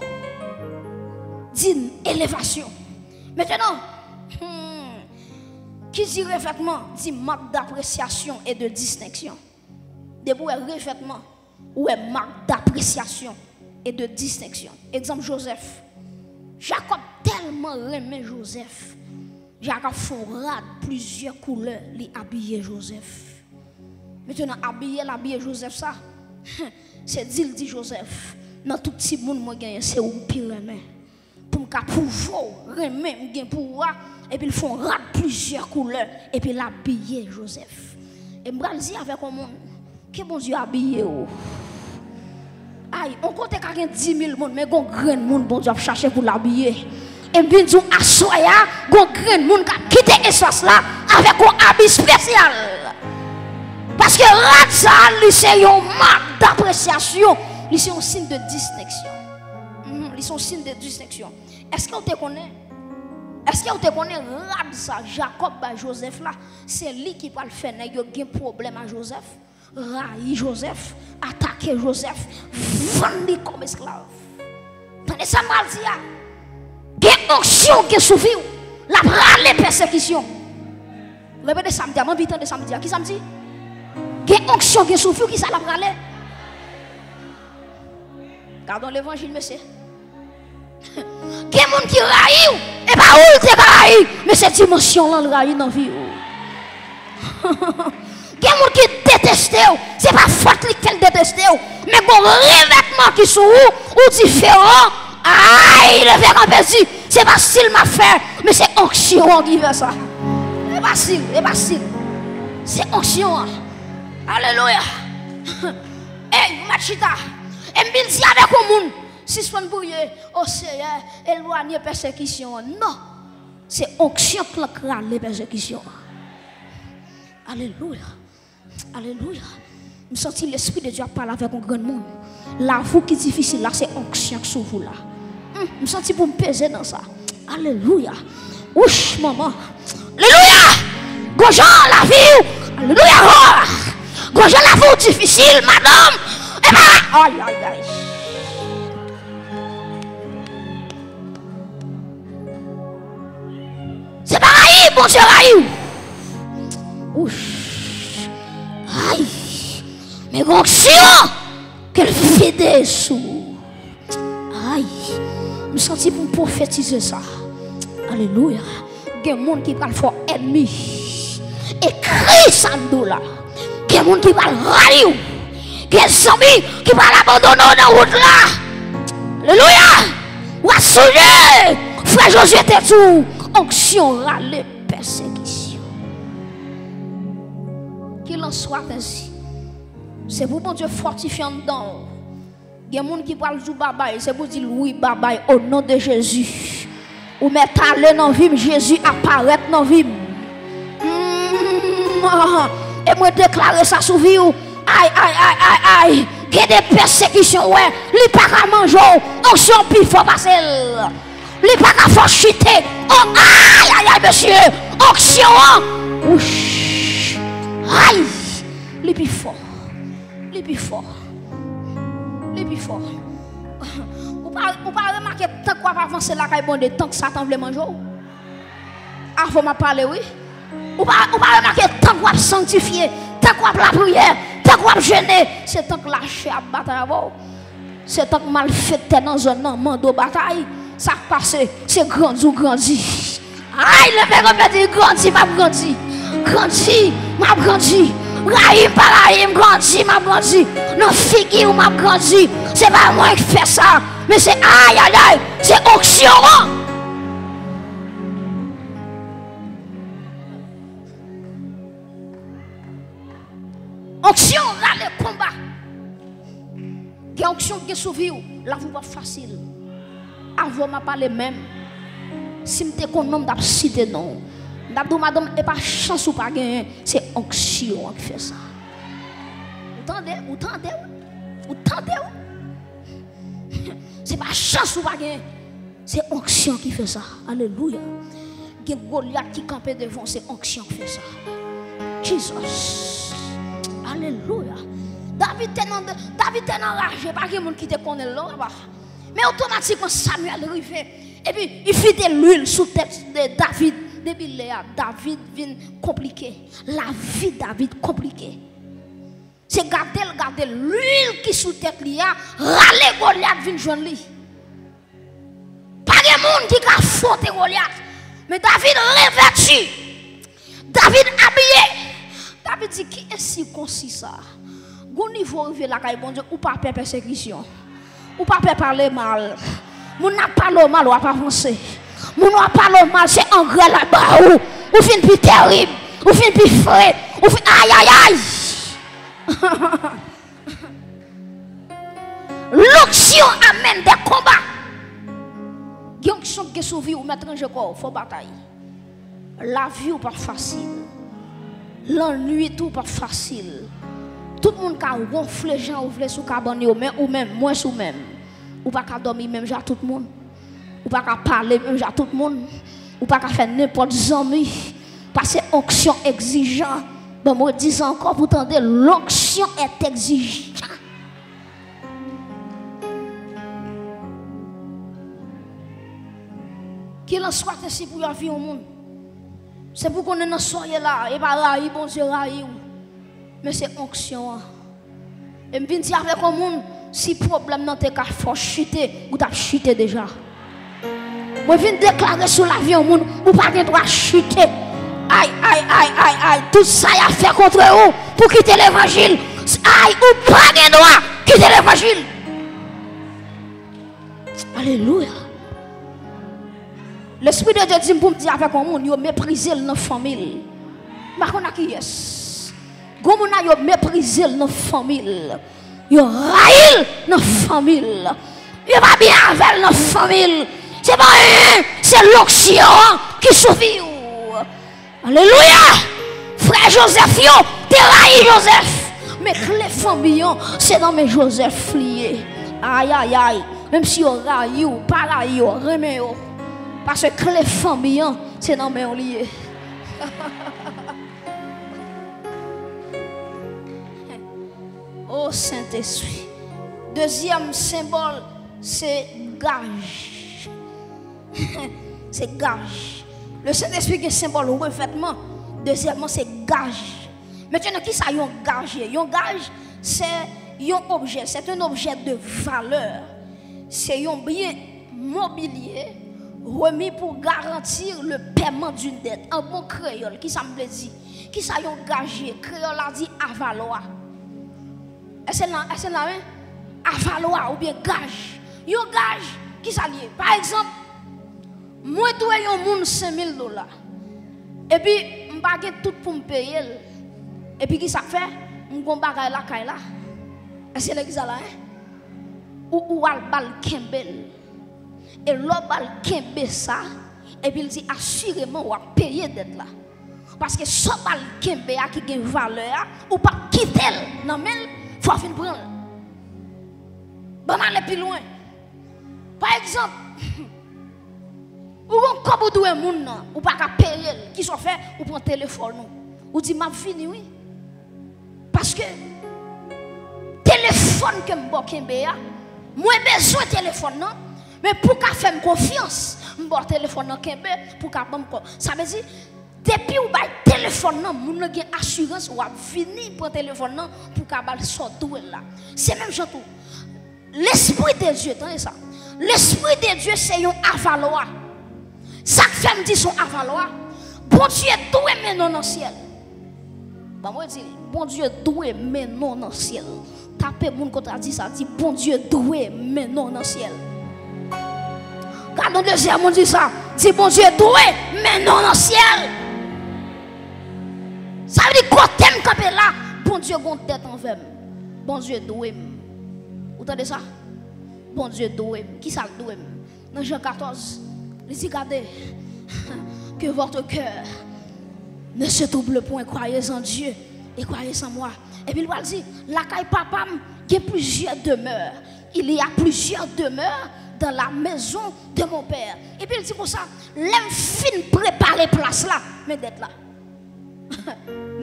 dit élévation. Maintenant, qui dit revêtement, dit marque d'appréciation et de distinction. Debout est revêtement ou est marque d'appréciation et de distinction. Exemple Joseph. Jacob tellement aimé Joseph. Jacob rade plusieurs couleurs li habiller Joseph. Maintenant habiller Joseph ça. C'est dit Joseph. Dans tout petit monde moi gagne c'est ou pire aimé. Pour me pouvoir remettre gain pouvoir et puis ils font rade plusieurs couleurs et puis l'habiller Joseph. Et me dire avec un monde que bon Dieu habillé ou. Aïe, on compte qu'à 10 000 monde mais gon grand monde bon Dieu chercher pour l'habiller. Et bien dit à soya gon grand monde qui quitter espace là avec un habit spécial. Parce que rade ça c'est une marque d'appréciation, c'est un signe de distinction. C'est un signe de distinction. Est-ce que vous te connaissez? Est-ce que vous te connaissez rade ça Jacob et Joseph là, c'est lui qui va le faire nèg yo gen problème à Joseph, railler Joseph, attaquer Joseph, vendre comme esclave. Tenez ça mal dit a. Gen onction qui souffre, la rale persécution. Répétez samedi, moi vite de samedi. Qui samedi? Gen onction qui souffre qui ça la rale? Gardons l'évangile monsieur. Il y a des gens qui raillent, et pas où ils raillent, mais cette dimension-là, ils raillent dans la vie. Il y a des gens qui détestent, ce n'est pas faute qu'elle déteste, mais bon, revêtement qui sont ou différents, aïe, le verre en perdu, ce n'est pas style m'a fait, mais c'est onction qui fait ça. C'est pas style, c'est pas style. C'est onction. Alléluia. Hey, Machita, et me dit avec le monde. Si ce n'est pas oh Seigneur, éloigner persécution. Non, c'est onction qui crée les persécutions. Alléluia. Alléluia. Je sens l'Esprit de Dieu parler avec un grand monde. La vous qui est difficile là, c'est onction sur vous là. Je sens pour me peser dans ça. Alléluia. Ouch, maman. Alléluia. Gonjan la vie. Alléluia. Gonjan la vie difficile, madame. Eh ben, aïe, aïe, aïe. C'est pareil, bon Dieu, aïe. Ouch. Aïe. Mais onction qu'elle fait des sous. Aïe. Je me sens pour prophétiser ça. Alléluia. Il y a des gens qui parlent fort ennemi. Écris ça là. Il y a des gens qui parlent raillou. Il y a des amis qui parlent abandonner dans la route là. Alléluia. Ou à sonner. Frère Josué était tout. Onction râle persécution. Qu'il en soit ainsi. C'est pour bon Dieu fortifiant dedans. Il y a des gens qui parlent du babaye. C'est pour dire oui, babaye, au nom de Jésus. Ou mettre aller dans la vie, Jésus apparaît dans la vie. Et moi déclarer ça sous vie. Aïe, aïe, aïe, aïe, aïe. Il y a des persécutions, ouais. Il n'y a pas qu'à manger. Onction, puis il faut passer. Il n'y a pas qu'à faire chuter. Oh, aïe, aïe, aïe, monsieur. Onction. Ouch. Aïe. Il est plus fort. Il est plus fort. Il est plus fort. Vous ne pas remarquer tant qu'on va avancer là, tant que Satan veut manger. Ah, vous m'en parler, oui. Vous ne pas remarquer tant qu'on va sanctifier, tant qu'on la prière, tant qu'on jeûner, c'est tant que lâcher à bataille. C'est tant que mal fait dans zone mando bataille, ça passe, c'est grandi ou grandi. Aïe, le père dit grandi, m'a grandi. Grandi, m'a grandi. Raïm par raïm, grandi, m'a grandi. Non, figure, m'a grandi. C'est pas moi qui fais ça, mais c'est aïe, aïe, aïe, c'est onction. Onction, là, le combat. Il y a onction qui est sauvé, la vie va facile. Avant, m'a parlé même. Si je te nom d'ab cité non. D'abdou madame et pas chance ou pas gagner, c'est onction qui fait ça. Vous entendez? C'est pas chance ou pas gagner, c'est onction qui fait ça. Alléluia. Il y a Goliath qui campait devant, c'est onction qui fait ça. Jesus. Alléluia. David est enragé, pas quelqu'un qui te connaît là-bas. Mais automatiquement Samuel arrive. Et puis, il fit de l'huile sous tête de David. Depuis là, David vient compliqué. La vie de David compliquée. C'est garder l'huile qui sous tête lui a râler Goliath vient joindre lui. Pas de monde qui a affronté Goliath. Mais David revêtu. David habillé. David dit qui est si concis ça? Au niveau arrivé la caille bon Dieu ou pas faire persécution. Ou pas parler mal. Moun n'a pas le mal ou pas avancer. Moun n'a pas le mal, c'est en vrai là-bas ou fin plus terrible, ou fin plus frais, ou fin aïe aïe aïe. L'onction amène des combats. L'onction qui est sauvé ou mettre en jeu corps, faut bataille. La vie ou pas facile. L'ennui tout pas facile. Tout le monde qui a gonflé gens ouvre sous cabane ou même moins sous même. Ou pas qu'à dormir même j'ai tout le monde. Ou pas qu'à parler même j'ai tout le monde. Ou pas qu'à faire n'importe amis. Parce que l'onction exigeant. Ben moi dis encore pour tendre l'onction est exigeant. Qu'il en soit ainsi pour la vie au monde. C'est pour qu'on est dans soyez là et pas là, bon Dieu raï. Mais c'est onction. Et je viens dire avec le monde, si problème n'a pas faut chuter, ou t'as chuté déjà. Je viens déclarer sur la vie au monde, ou pas de droit chuter. Aïe, aïe, aïe, aïe, aïe, tout ça y a fait contre vous pour quitter l'évangile. Aïe, ou pas de droit quitter l'évangile. Alléluia. L'Esprit de Dieu dit pour me dire avec le monde, vous méprisez notre famille. Mais on a qui est? Comme on a méprisé notre famille, yo raïl notre famille, yo pas bien avec notre famille. C'est pas c'est l'onction qui sauve. Alléluia. Frère Joseph, yo, t'es raïl Joseph. Mais les familles, c'est dans mes Joseph liés. Aïe aïe aïe. Même si yo raïl ou pas raïl, remets yo. Parce que les familles, c'est dans mes liés. Oh Saint-Esprit. Deuxième symbole, c'est gage. C'est gage. Le Saint-Esprit qui est symbole de revêtement. Deuxièmement, c'est gage. Maintenant, qui ça y a un gage? Un gage, c'est un objet. C'est un objet de valeur. C'est un bien mobilier remis pour garantir le paiement d'une dette. Un bon créole, qui ça me dit? Qui ça y a un gage? Créole a dit avaloir. Est-ce que là, avaloir ou bien gage? Yon gage, qui ça lié? Par exemple, moi, je dois un monde $5,000. Et puis, je vais tout pour me payer. Et puis, qui ça fait? Je vais bagay la caille là. Est-ce que c'est là? Ou al bal kembel. Et l'autre bal kembe ça. Et puis, il dit assurément, on va payer d'être là. Parce que ce bal kembe a qui a une valeur, ou pas quitter. Non, mais il faut finir prendre. Bon, aller plus loin. Par exemple, ou comme vous doit moun ou pas payer, qui sont fait ou prend téléphone ou dit m'a fini oui. Parce que téléphone que m'bo kembe a, moi besoin téléphone non, mais pour qu'a faire confiance, m'bo téléphone non kembe pour qu'a bon. Ça veut dire Depuis ou ba téléphone nan, moun gen assurance ou a venir pour téléphone nan pour kabal sortir là. C'est même genre tout. L'esprit de Dieu, attendez ça. L'esprit de Dieu c'est un avaloir. Ça fait me dit son avaloir. Bon Dieu doit mais non dans le ciel. Bah moi dis bon Dieu doit mais non dans le ciel. Tapez moun contre dit ça dit bon Dieu doit mais non dans le ciel. Quand on deuxième on dit ça, dit bon Dieu doit mais non dans le ciel. Ça veut dire quand t'aimes camper là, bon Dieu gon tête envers. Bon Dieu doit. Vous entendez ça? Bon Dieu doit. Qui ça doit? Dans Jean 14, il dit regardez que votre cœur ne se trouble point, croyez en Dieu et croyez en moi. Et puis il va dire, la caille papa, il y a plusieurs demeures. Il y a plusieurs demeures dans la maison de mon père. Et puis il dit pour ça, l'aime fin préparer place là, mais d'être là.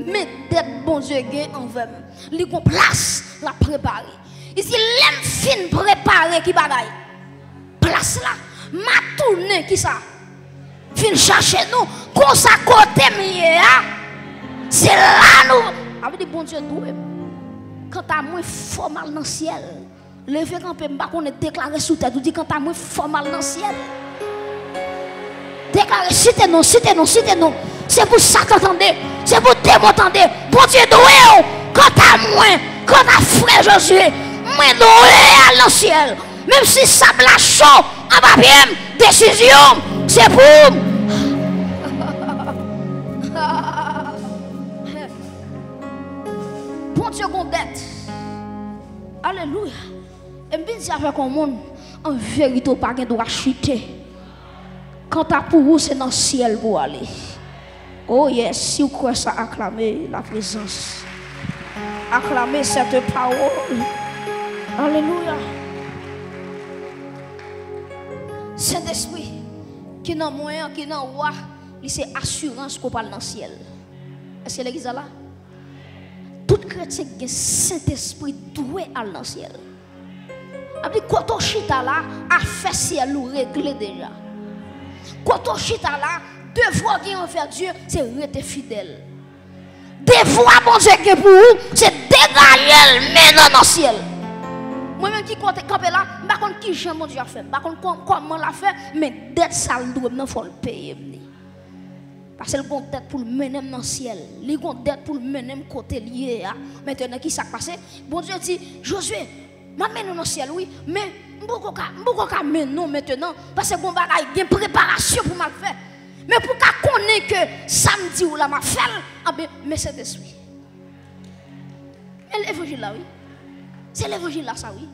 Mais d'être bon Dieu gain envers. Il y a place la préparer. Il dit, l'aime fin préparer qui bagaille. Place là, ma tournée qui ça? Fin chercher nous, qu'on ça côté mieux, c'est là nous. Avec des bon Dieu doué. Quand t'as moins formal dans le ciel, lever quand peut pas qu'on est déclaré sous terre, tu dis quand t'as moins formal dans le ciel. Déclaré cité non, cité non, cité non. C'est pour ça qu'entendez, c'est pour te m'entendez. Bon Dieu doué, quand t'as moins, quand t'as frère Josué, moins doué dans le ciel. Même si ça bla chaud, en bas bien, décision, c'est pour. Bon Dieu, qu'on dette. Alléluia. Et bien, si avec un monde, en vérité, pas de droit chuter. Quand t'as pour vous, c'est dans le ciel pour aller. Oh yes, si vous croyez ça, acclamez la présence. Acclamez cette parole. Alléluia. Saint-Esprit, qui n'a moyen, qui n'a roi, c'est assurance qu'on parle dans le ciel. Est-ce que l'église est là? Tout chrétien qui est Saint-Esprit doit aller dans le ciel. Après, quand on chita là, a fait ciel ou réglé déjà. Quand on chita là, devoir qui envers Dieu, c'est rester fidèle. Devoir bon Dieu qui pour vous, c'est dégager maintenant dans le ciel. Moi-même qui compte camper là, je ne sais pas qui j'aime mon Dieu a fait, je ne sais pas comment l'a fait, mais dette sale doit il faut le payer. Parce qu'il a une dette pour le mener dans le ciel, il a une dette pour le mener côté lié. Maintenant, qui s'est passé? Bon Dieu dit, Josué, je mène dans le ciel, oui, mais je ne peux pas mener maintenant, parce que bon bagage, il y a une préparation pour mal faire. Mais pour qu'on connaisse que samedi ou la m'a fait, mais c'est esprit. Mais l'évangile là, oui. C'est l'évangile là, ça, oui.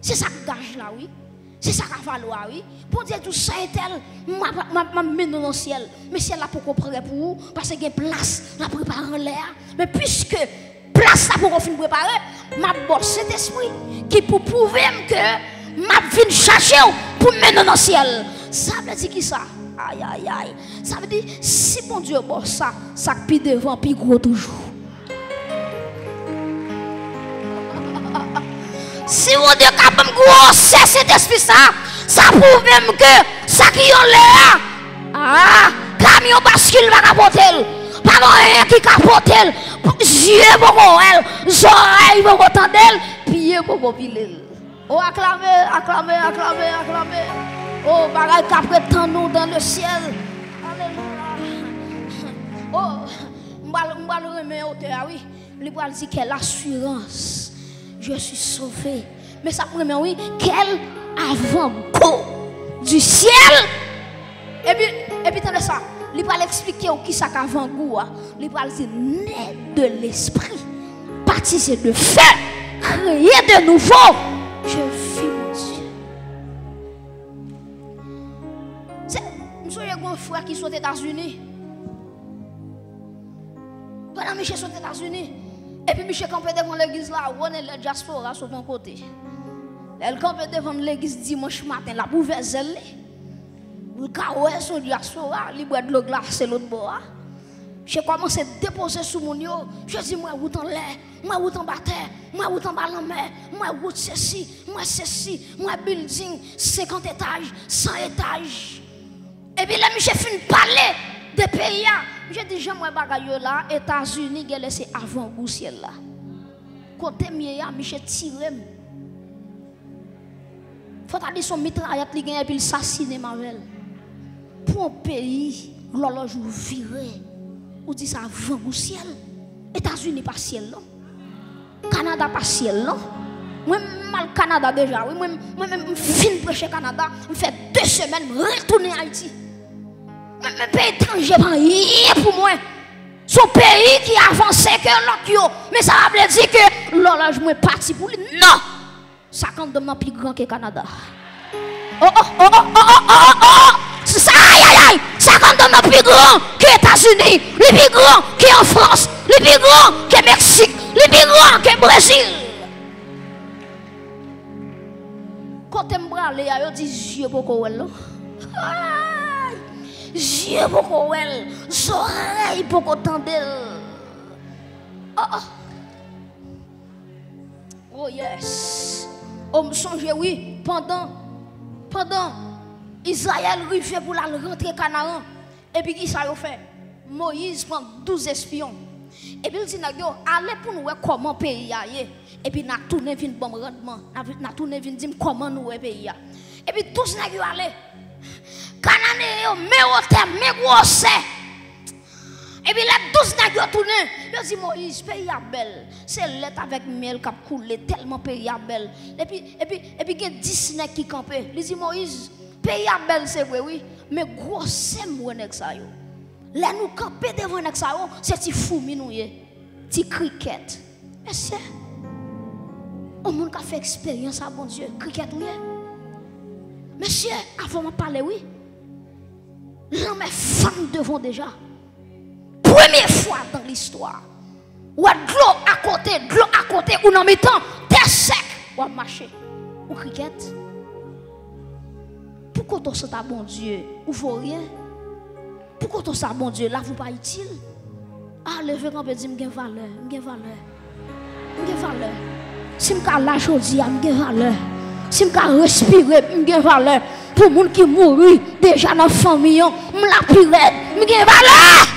C'est ça qui gage là, oui. C'est ça qui va falloir, oui. Pour dire tout ça est tel, je mène dans le ciel. Mais ciel là pour qu'on prenne pour vous, parce qu'il y a place, la préparer en l'air. Mais puisque place là pour qu'on finisse préparer, ma bosse cet esprit qui pour prouver que ma vie chercher pour mener dans le ciel. Ça veut dire qui ça? Aïe, aïe, aïe. Ça veut dire, si mon Dieu bosse ça pis devant, pis gros toujours. Si mon Dieu capable de grosser cet esprit ça prouve même que ça qui est là, camion bascule va capoter, pas rien qui capoter, yeux pour elle, oreilles pour entendre, pieds pour piler. Oh acclamez, acclamez, acclamez, acclamez. Oh bagaille qui prétend nous dans le ciel. Alléluia. Oh, m'ba le remettre au terre, oui. Il va dire quelle assurance. Je suis sauvé. Mais ça pour oui, quel avant-goût du ciel. Et puis tenez ça, il va l'expliquer qui ça avant-goût. Il va dire né de l'esprit, baptisé de feu, créé de nouveau. Je vis mon Dieu. Monsieur, il y a un frère qui sont aux États-Unis. Pendant Michel sont aux États-Unis. Et puis Michel campait devant l'église là, on est le diaspora sur ton côté. Elle campait devant l'église dimanche matin, la bouvet zèle. Le caouet son diaspora, il boit de l'eau glacée l'autre bord. J'ai commencé à déposer sous mon yo. Je dis moi route en l'air, moi route en bataille, moi route en bas en mer, moi route ceci, moi building 50 étages, 100 étages. Et puis là Michel fin parler des pays je dis j'aimerais bagaille là États-Unis gè laissé avant goût ciel là. Côté mieux Michel tiré. Faut aller son mitraillette li gagne puis assassiner Marvel. Pour un pays l'horloge viré. Ou dit ça avant goût ciel. États-Unis pas ciel non. Canada pas ciel non. Moi mal Canada déjà. Oui moi même fin prêcher Canada, me fait 2 semaines retourner à Haïti. Même pays étranger pas rien pour moi. Son pays qui avançait que l'autre, mais ça veut dire que l'horloge moi parti pour lui. Non. Ça compte de plus grand que Canada. Ça aïe. Ça compte de plus grand que États-Unis, le plus grand que en France, le plus grand que Mexique, le plus grand que Brésil. Quand tu me brûles, il dit Dieu pour quoi Dieu pour quoi oreilles pour qu'entendre. Oh yes. On me songe oui pendant Israël arrivait pour la rentrer Canaan et puis qui ça a fait Moïse prend 12 espions et puis il dit allez pour nous voir comment pays a et puis n'a tourné vinn bon rendement n'a tourné vinn dire comment nous pays a et puis tous n'a aller Canaan mais au terme mais gros et puis les 12 n'a tourné il dit Moïse pays a belle c'est lait avec miel qui a coulé tellement pays a belle et puis il y a 10 nèg qui campé il dit Moïse pays a belle c'est vrai oui mais gros c'est moi nèg ça yo là nous camper devant nèg ça yo c'est ti fourmi nou yé ti cricket monsieur on monde qui fait expérience à bon Dieu cricket oui monsieur avant de parler oui là mes femmes devant déjà première fois dans l'histoire ou de l'eau à côté ou en mettant terre sec ou marcher ou cricket. Pourquoi tu ça bon Dieu ou vaut rien? Pourquoi tu ça bon Dieu là vous pas utile? Ah lever quand peut dire m'gain valeur. Si m'ka la jodi a m'gain valeur. Si m'ka respirer m'gain valeur. Pour moun qui mouri déjà dans famille m'la pirate m'gain valeur.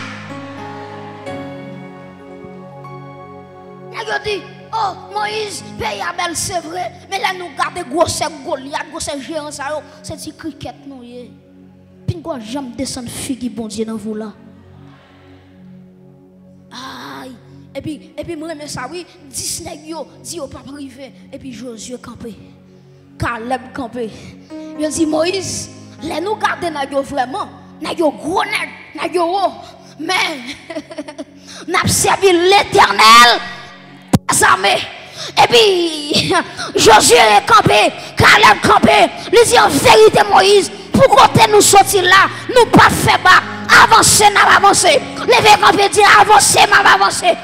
Dit, oh Moïse, pays à belle, c'est vrai, mais là nous gardons gros Goliath, gros géant, c'est petit cricket, non, puis quoi, j'aime descendre figue, bon Dieu, dans vous là. Aïe, et puis, moi, mais ça, oui, 10 nègres, dit au pas privé, et puis Josué campé, Caleb campé. Il dit, Moïse, là nous gardons nègres vraiment, nègres gros nègres, mais, n'a servi l'éternel. Armées. Et puis Josué est campé, Caleb campé. Il dit en vérité Moïse, pourquoi nous sortir là, nous pas faire bas, avancer, n'a avancer. Levez campé dit avancer, m'a avancer.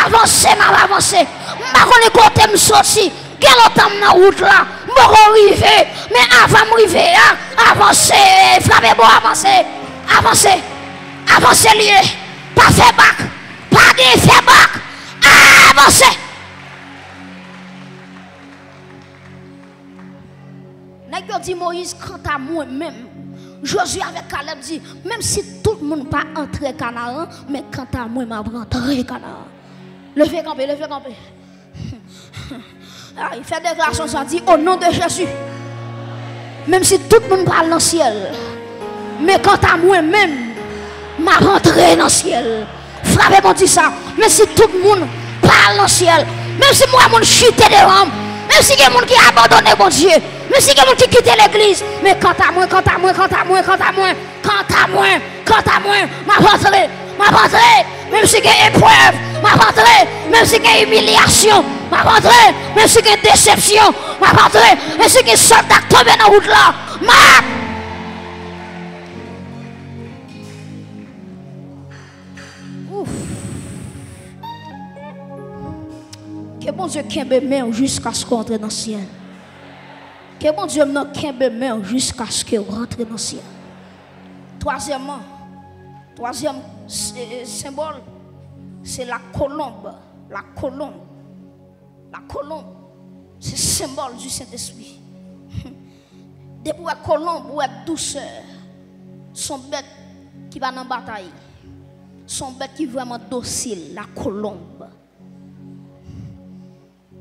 Avancer, m'a avancer. Ma connais côté me sortir. Quel autant dans route là, m'en arriver, mais avant m'arriver avancer, frappez bon avancer. Avancer lié. Pas faire bac, pas de faire bac. Avancer. Nèg dit Moïse quant à moi-même Josué avec Caleb dit même si tout le monde pas entrer Canaan mais quant à moi m'a rentrer Canaan. Levez camper. Ah, il fait déclaration ça dit au nom de Jésus. Même si tout le monde parle dans le ciel mais quant à moi-même m'a rentrer dans le ciel. Frappez moi dit ça. Même si tout le monde parle dans le ciel même si moi mon chute devant même si il y a des gens qui ont abandonné mon Dieu même si il y a des gens qui quittent l'église mais quant à moi m'a rentré même si il y a épreuve m'a rentré même si il y a humiliation m'a rentré même si il y a déception m'a rentré même si il y a soldat tombé dans la route là ouf. Que bon Dieu kembe main jusqu'à ce qu'on entre dans le ciel. Que bon Dieu me kembe main jusqu'à ce qu'on rentre dans le ciel. Troisième symbole, c'est la colombe. La colombe, c'est le symbole du Saint-Esprit. Depuis la colombe ou la douceur, son bête qui va dans la bataille. son bête qui est vraiment docile, la colombe.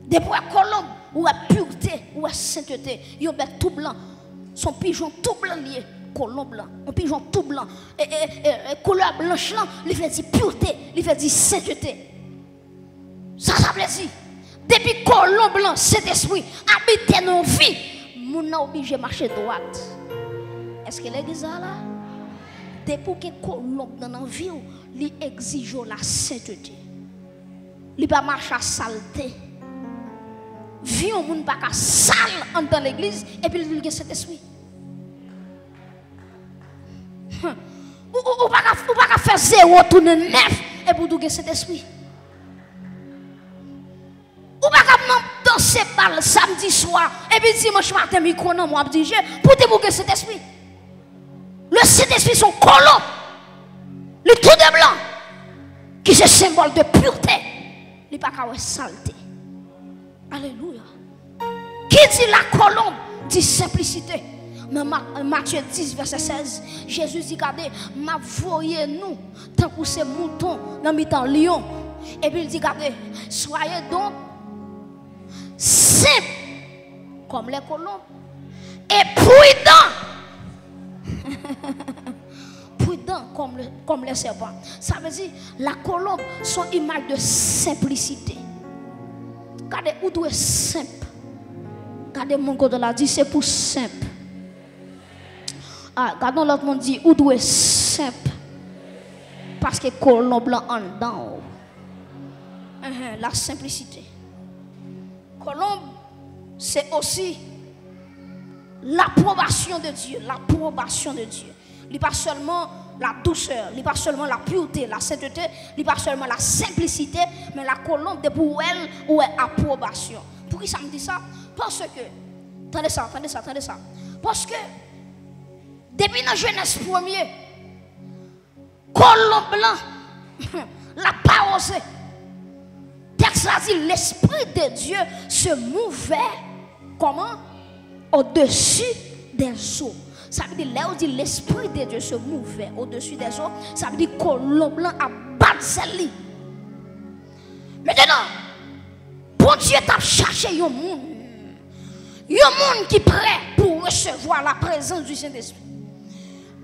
Depuis la colombe, ou la pureté, ou la sainteté, il y a une bête tout blanc, son pigeon tout blanc lié, colombe blanc, un pigeon tout blanc, et couleur blanche là, il fait dire pureté, il fait dire sainteté. Ça veut dire, depuis colombe blanc, cet esprit habite dans nos vies, nous sommes obligés de marcher droite. Est-ce que l'église est là? Depuis que colombe dans nos vies, il exige la sainteté. Il ne pas marcher à saleté. Vie au monde pas sale dans l'église et puis il y a cet esprit. Ou pas faire 0 tourner 9 et pour tout cet esprit. Ou pas danser bal samedi soir et puis dimanche matin micro non moi dire pour te cet esprit. Le Saint-Esprit son colon. Le tout de blanc qui est symbole de pureté. Il pas qu'à saleté. Alléluia. Qui dit la colombe dit simplicité. Dans Matthieu 10, verset 16, Jésus dit, regardez, m'a voyé nous, tant que ces moutons dans mi-temps lion. Et puis il dit, regardez, soyez donc simples comme les colombes et prudents. Prudents comme les serpents. Ça veut dire, la colombe, son image de simplicité. Regardez, où doit être simple. Regardez mon côté là, dit c'est pour simple. Ah, regardons l'autre monde dit, où doit être simple. Parce que colombe blanc en dedans. La simplicité. Colombe, c'est aussi l'approbation de Dieu. L'approbation de Dieu. Il n'est pas seulement la douceur, il n'est pas seulement la pureté, la sainteté, il n'est pas seulement la simplicité, mais la colombe de pour elle ou approbation. Pourquoi ça me dit ça? Parce que, attendez ça. Parce que, depuis la jeunesse premier, colombe blanc, la pas osé. Texte a dit, l'Esprit de Dieu se mouvait, comment? Au-dessus des eaux. Ça veut dire, là où dit l'Esprit de Dieu se mouvait au-dessus des eaux, ça veut dire que l'homme blanc a battu. Maintenant, bon Dieu t'a cherché un monde qui est prêt pour recevoir la présence du Saint-Esprit.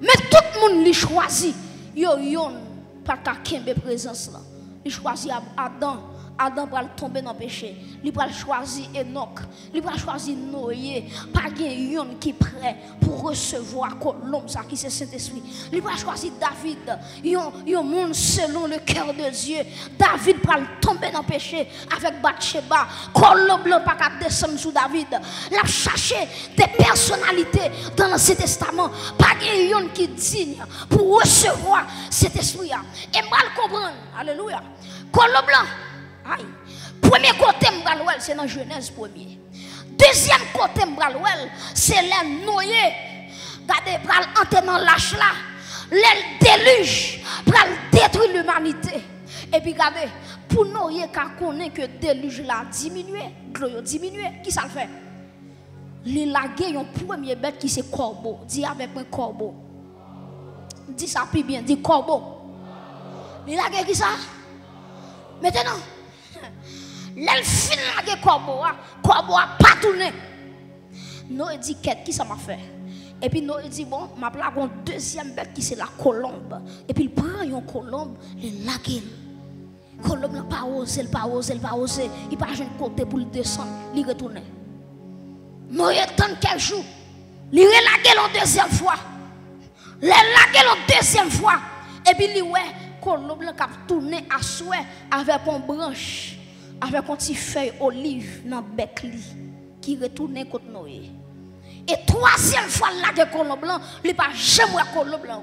Mais tout le monde l'a choisi. Yon pas qu'à présence là. Il choisit Adam. Adam va tomber dans le péché. Il va choisir Enoch. Il va choisir Noé. Pas quelqu'un qui est prêt pour recevoir l'homme qui c'est Saint-Esprit. Il va choisir David. Un monde selon le cœur de Dieu. David va tomber dans le péché avec Bathsheba. L'homme blanc pas qu'à descendre sous David. Il a cherché des personnalités dans l'Ancien Testament. Pas quelqu'un qui est digne pour recevoir cet esprit. Et mal comprendre. Alléluia. L'homme blanc. Aïe. Premier côté m'bral c'est dans Genèse premier. Deuxième côté m'bral c'est les noyés. Regardez pral entrer dans lâche là. Les déluge pral détruire l'humanité. Et puis regardez pour noyer qu'à connaître que déluge là diminué, l'eau diminué, qui ça le fait? Les laguer un premier bête qui c'est corbeau. Dis avec un corbeau. Dis ça plus bien, dis corbeau. Les laguer qui ça? Maintenant l'elfine la corbeau a pas tourné. Noé dit qu'est-ce qui ça m'a fait? Et puis Noé dit bon, m'a plaque une deuxième bête qui c'est la colombe. Et puis il prend une colombe, il lague. Colombe n'a pas osé, il pas un côté pour le descendre, il retourne. Noé attend quelques jours, il relague la deuxième fois. Il relague la deuxième fois et puis il ouais colombe qui a tourné à souhait avec une branche, avec une petite feuille olive dans le bec qui retourne contre Noé. Et troisième fois, là, que colombe blanc, il n'y a pas jamais de colombe blanc.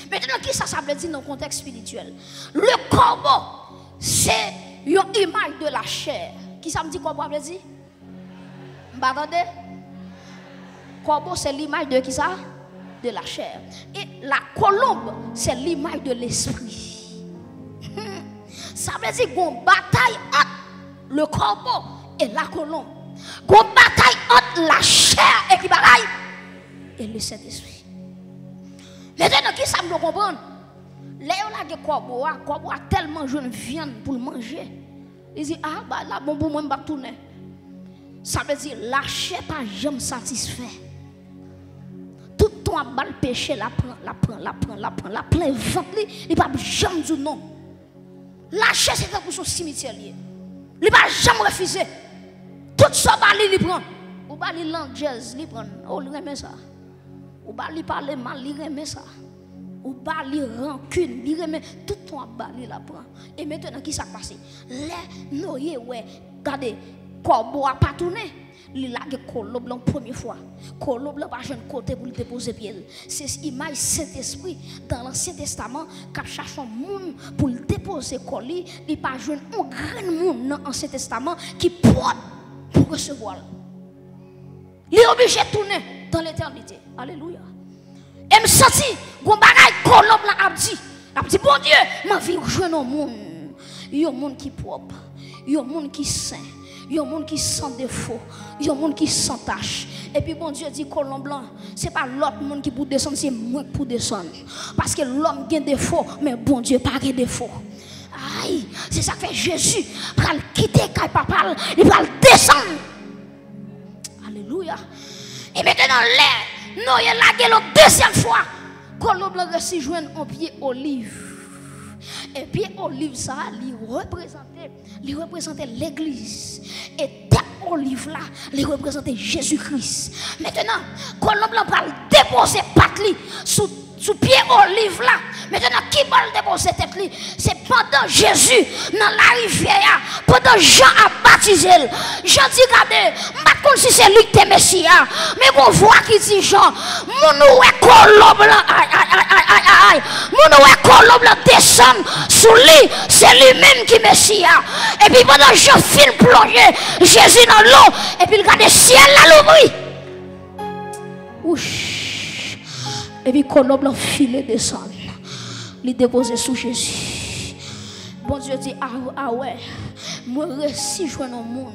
Maintenant, qui ça veut dire dans le contexte spirituel? Le corbeau, c'est une image de la chair. Qui ça me dit corbeau veut dire? M'entendez? Corbeau, c'est l'image de qui ça? De la chair. Et la colombe, c'est l'image de l'esprit. Ça veut dire qu'il y a une bataille entre le corbeau et la colombe. Il y a une bataille entre la chair et qui bagaille et le Saint-Esprit. Maintenant, qui ça me comprendre? Là, on a corbeau a tellement jeune viande pour le manger. Il dit, ah, bah là, bon, pour moi, je vais tourner. Ça veut dire, lâchez pas, j'aime satisfait. Tout ton balle péché, la prend, plein ventre, il va jamais dire non. Lâchez, c'est pour son cimetière. Il va jamais refuser. Tout ça, il prend. Ou pas il jazz, il prend. Oh, il remet ça. Ou pas il parle mal, il remet ça. Ou pas il rancune, il remet tout ton balle, il la prend. Et maintenant, qui s'est passé? Les noyés, ouais, regardez, corbeau a pas tourné. Il a gagné colo blanc première fois. Colo blanc pas jeune côté pour le déposer pied. C'est image Saint-Esprit dans l'Ancien Testament qui cherche un monde pour le déposer colis. Il pas jeune un grand monde dans l'Ancien Testament qui porte pour recevoir. Il est obligé de tourner dans l'éternité. Alléluia. Et me senti gon bagay colo blanc a dit bon Dieu, ma vie jeune un monde. Il y a un monde qui propre. Il y a un monde qui saint. Il y a un monde qui sans défaut, il y a un monde qui sans tâche. Et puis bon Dieu dit colon blanc, c'est pas l'autre monde qui pour descendre, c'est moi pour descendre. Parce que l'homme a des défauts, mais bon Dieu pas de défaut. Aïe, c'est ça que fait Jésus pour quitter papa, il va descendre. Alléluia. Et maintenant l'air, nous y a la la deuxième fois, colon blanc se joindre en pied olive. Et puis olive ça, il représentait l'église. Et tête olive là, il représentait Jésus-Christ. Maintenant, colombe blanc va déposer patli sous pied olive là. Maintenant, qui va le déposer tête li? C'est pendant Jésus dans la rivière, pendant Jean a baptisé. Jean dit regardez, pas si c'est lui qui est Messie, mais on voit qui dit Jean, mon ouais colombe blanc, aïe, mon ouais colombe blanc descend sous lui, c'est lui-même qui est Messie. Et puis pendant Jean file plonger Jésus dans l'eau, et puis regardez le ciel là l'ouvrit. Ouch. Et puis colombe blanc file descend. Il déposé sous Jésus. Bon Dieu dit, ah ouais, moi réussis jouer dans le monde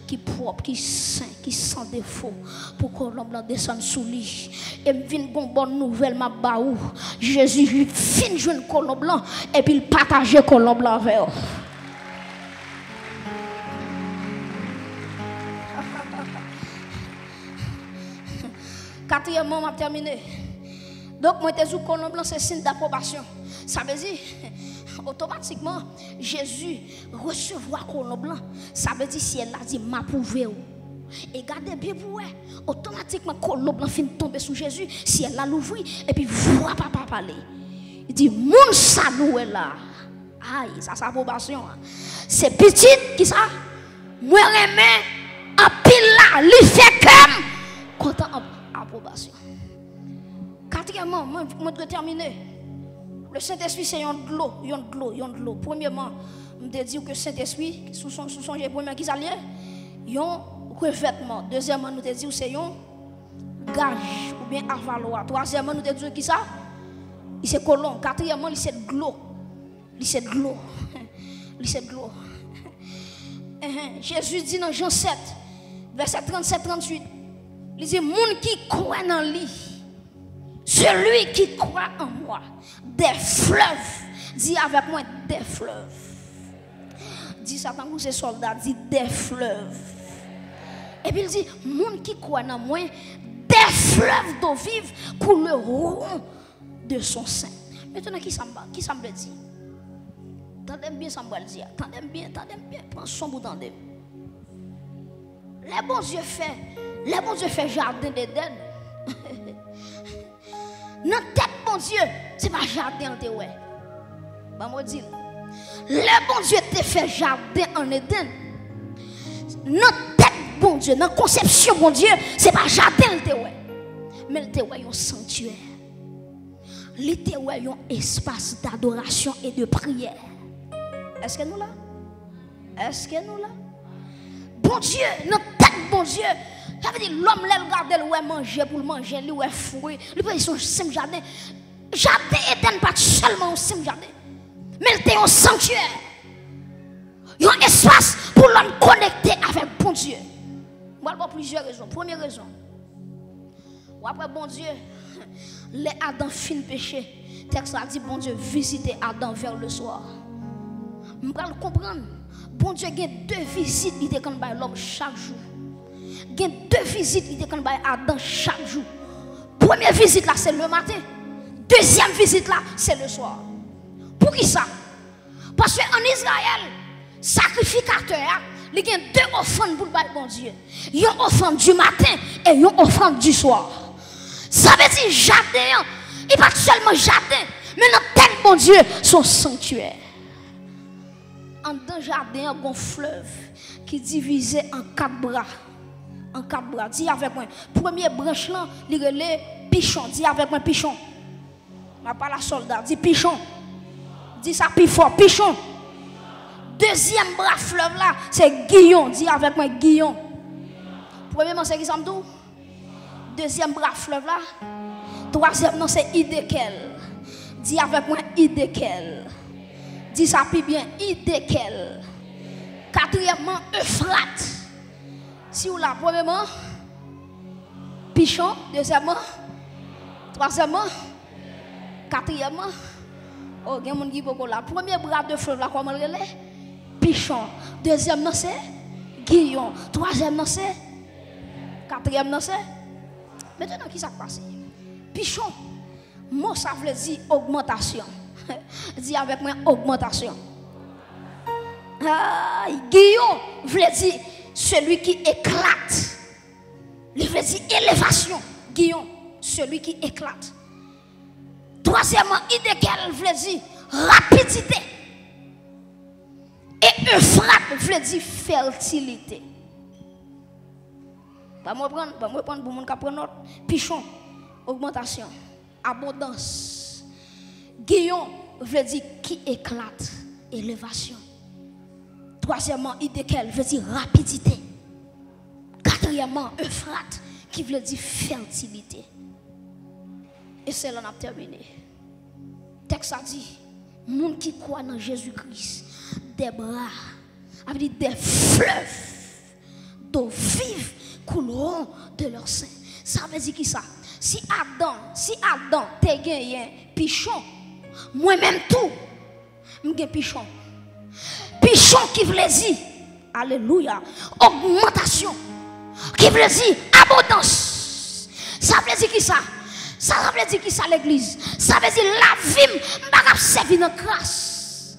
qui propre, qui saint, qui sans défaut, pour que l'homme descende sous lui. Et me vient une bonne nouvelle, ma baou. Jésus vient jouer un colon blanc et puis il partage le colon blanc avec eux. Quatrièmement, je terminé. Donc, moi, je suis colon blanc, c'est signe d'approbation. Ça veut dire, automatiquement, Jésus recevra colon blanc. Ça veut dire, si elle a dit, m'approuver. Et gardez bien pour vous, automatiquement, colon blanc finit tomber sur Jésus. Si elle a l'ouvert, et puis, voit papa parler. Il dit, moun sa nou est là. Aïe, ça, c'est approbation. C'est petit, qui ça? Moi, remets, en pile là, lui fait comme, content, approbation. Quatrièmement, moi je terminer. Le Saint-Esprit c'est un de l'eau. Premièrement, je me dis que le Saint-Esprit, sous son premier qui s'allie, un revêtement. Deuxièmement, nous te dit que c'est un gage ou bien avaloir. Troisièmement, nous te dit que ça, c'est colon. Quatrièmement, c'est de l'eau. C'est de l'eau. Jésus dit dans Jean 7, verset 37-38, il dit, moun qui croit dans lui. Celui qui croit en moi, des fleuves, dis avec moi des fleuves. Dis Satan pour ses soldats, dis des fleuves. Et puis il dit, monde qui croit en moi, des fleuves d'eau vive couleront de son sein. Maintenant, qui ça me dit? Tendez bien, ça me dire. Tendez bien, prends son bout d'endem. Les bons yeux fait jardin d'Éden. Notre tête, bon Dieu, c'est pas jardin en ouais. Bah, moi dis. Le bon Dieu te fait jardin en Éden. Notre tête, bon Dieu, notre conception, bon Dieu, c'est pas jardin en ouais. Mais le te ouais un sanctuaire. Le te ouais un espace d'adoration et de prière. Est-ce que nous là? Bon Dieu, notre tête, bon Dieu. Ça veut dire l'homme là regarde le manger pour le manger, lui ouais fouet, lui pas son simple jardin. Jardin Éden pas seulement un simple jardin, mais il était un sanctuaire. Il y a un espace pour l'homme connecter avec bon Dieu. Moi, il y a plusieurs raisons. Première raison, après bon Dieu, les Adam fin péché, texte a dit, bon Dieu, visitez Adam vers le soir. Je vais comprendre. Bon Dieu, il y a 2 visites, il était quand l'homme chaque jour. Il y a 2 visites, il était quand Adam chaque jour. Première visite là, c'est le matin. Deuxième visite là, c'est le soir. Pour qui ça? Parce qu'en Israël, sacrificateur, il y a 2 offrandes pour le bon Dieu. Il y a une offrande du matin et une offrande du soir. Ça veut dire jardin, il pas seulement jardin, mais dans tel bon Dieu, son sanctuaire. En dans jardin, il y a un fleuve qui divisé en 4 bras. En 4 bras. Dis avec moi. Première branche là, il relève pichon. Dis avec moi pichon. Je pas la soldat. Dis pichon. Dis ça plus fort. Pichon. Deuxième bras fleuve là, c'est Guillon. Dis avec moi Guillon. Premièrement, c'est qui ça me dit? Deuxième bras fleuve là. Troisième, c'est Idékel. Dis avec moi Idékel. Dis ça plus bien, Idékel. Quatrièmement, Euphrate. Si vous la premièrement, Pichon. Deuxièmement, troisièmement, quatrièmement, oh, il y a des gens qui sont là. Premier bras de fleuve là, comment le relais? Pichon. Deuxièmement, c'est Guillon. Troisièmement, c'est. Quatrièmement, c'est. Maintenant, qui s'est passé? Pichon. Moi, ça veut dire augmentation. Dis avec moi augmentation. Guillaume veut dire celui qui éclate. Il veut dire élévation. Guillaume, celui qui éclate. Troisièmement, Idékel veut dire rapidité. Et Euphrate veut dire fertilité. Pas moi prendre pour mon qui note. Pichon, augmentation, abondance. Guillaume veut dire qui éclate, élévation. Troisièmement, Idékel veut dire rapidité. Quatrièmement, Euphrate qui veut dire fertilité. Et c'est là qu'on a terminé. Le texte a dit, monde qui croit dans Jésus-Christ, des bras, avec des fleuves d'eau vive couleront de leur sein. Ça veut dire qui ça? Si Adam t'a gagné pichon, moi-même tout, j'ai pichon. Pichon qui veut dire, alléluia, augmentation, qui veut dire abondance. Ça veut dire qui ça? Ça veut dire qui ça l'église? Ça veut dire la vie, je vais servir dans grâce.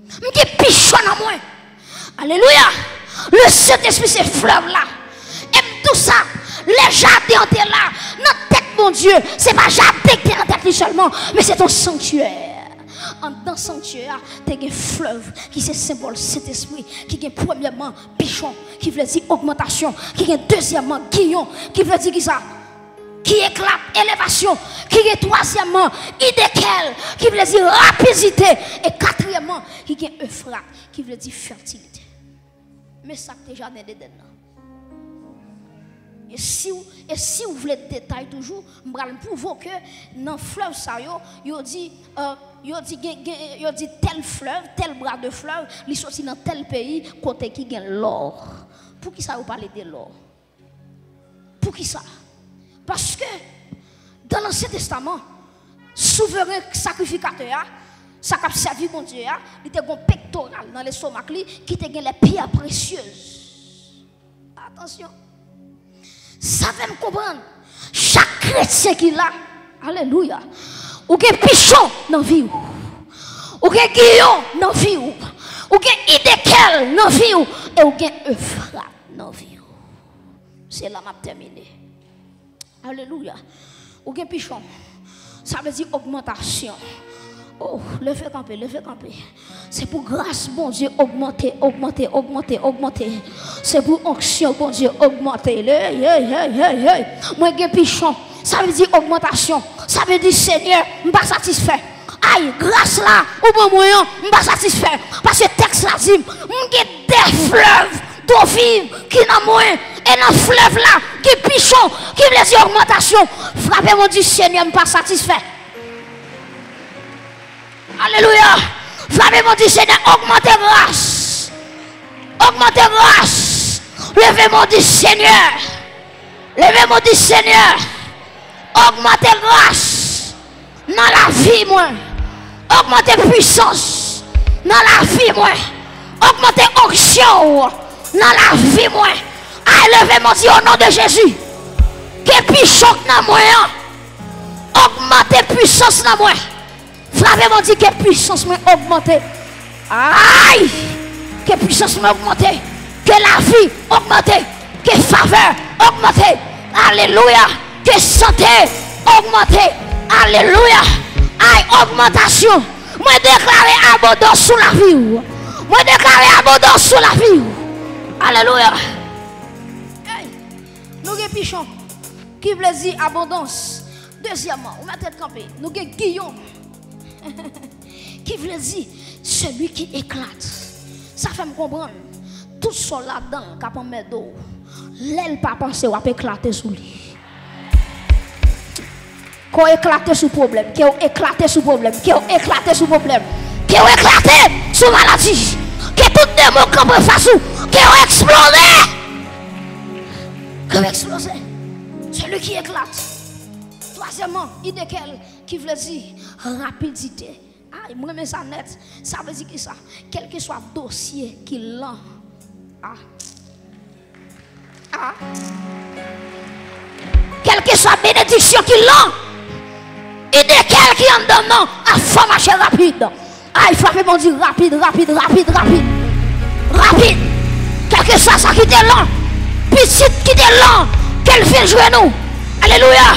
Je pichon en moi. Alléluia. Le Saint-Esprit, c'est fleuve là. Et tout ça, les jardins sont là. Notre tête, mon Dieu, ce n'est pas jardin qui est dans tête seulement, mais c'est ton sanctuaire. En dans le sanctuaire, tu as un fleuve qui est symbole Saint-Esprit, qui est premièrement pichon, qui veut dire augmentation, qui est deuxièmement guillon, qui veut dire qui ça? Qui éclate, élévation, qui est troisièmement Idékel, qui veut dire rapidité, et quatrièmement, qui est Euphrate, qui veut dire fertilité. Mais ça que déjà dans l'Éden. Et si vous voulez des détails toujours, je vais prouver que dans le fleuve, il dit tel fleuve, tel bras de fleuve, il sorti dans tel pays, côté qui gagne l'or. Pour qui ça vous parlez de l'or? Pour qui ça? Parce que dans l'Ancien Testament, souverain sacrificateur, ça a servi mon Dieu, il était un pectoral dans les stomacs qui était les pierres précieuses. Attention. Ça va me comprendre. Chaque chrétien qui l'a, alléluia, ou qui pichon dans la vie, ou qui guillon dans la vie, ou qui Idékel dans la vie, et ou qui Euphrate dans la vie. C'est là que je terminé. Alléluia. Ou qui pichon, ça veut dire augmentation. Oh, le fait camper, le fait camper. C'est pour grâce, bon Dieu, augmenter, augmenter, augmenter, augmenter. C'est pour onction, bon Dieu, augmenter. Moi, j'ai pichon. Ça veut dire augmentation. Ça veut dire Seigneur, je ne suis pas satisfait. Aïe, grâce là, ou bon moyen, je ne suis pas satisfait. Parce que le texte là dit, j'ai des fleuves d'eau vive qui n'ont moins. Et dans le fleuve là, qui pichon, qui veut dire augmentation. Frappez mon Dieu, Seigneur, je ne suis pas satisfait. Alléluia. Frappez mon Dieu, Seigneur, augmentez grâce. Augmentez grâce. Levez mon Dieu, Seigneur. Levez mon Dieu, Seigneur. Augmentez grâce. dans la vie, moi. Augmenter puissance dans la vie, moi. Augmenter onction dans la vie, moi. Levez-moi au nom de Jésus. Que puissance dans moi. Augmenter puissance dans moi. Frappez-moi dit que puissance m'a augmenté. Aïe! Que puissance m'a augmenté. Que la vie augmenté. Que faveur augmenté. Alléluia. Que santé augmenté. Alléluia. Aïe, augmentation. Moi déclarer abondance sous la vie. Moi déclarer abondance sous la vie. Alléluia. Hey, nous avons pichon qui veut dire abondance. Deuxièmement, on va tête camper. Nous avons Guillaume qui veut dire celui qui éclate. Ça fait me comprendre. Tout ça là-dedans, qui a mis d'eau, l'aile pas penser à éclater sous lui. Qu'on éclate sous problème, qu'on éclate sous problème, qu'on éclate sous problème, qu'on éclate sous maladie, que tout démon campe face ou, qu'on explose. Qu'on explose. Celui qui éclate. Troisièmement, idée qui veut dire rapidité. Ah, moi mais ça net, ça veut dire que ça, quel que soit le dossier qui l'a. Quelle que soit la bénédiction qui l'a. Et de quel qui en donne, il faut marcher rapide. Il faut faire dire rapide. Quel que soit ça qui est lent, petite qui est lent, qu'elle vient jouer nous. Alléluia.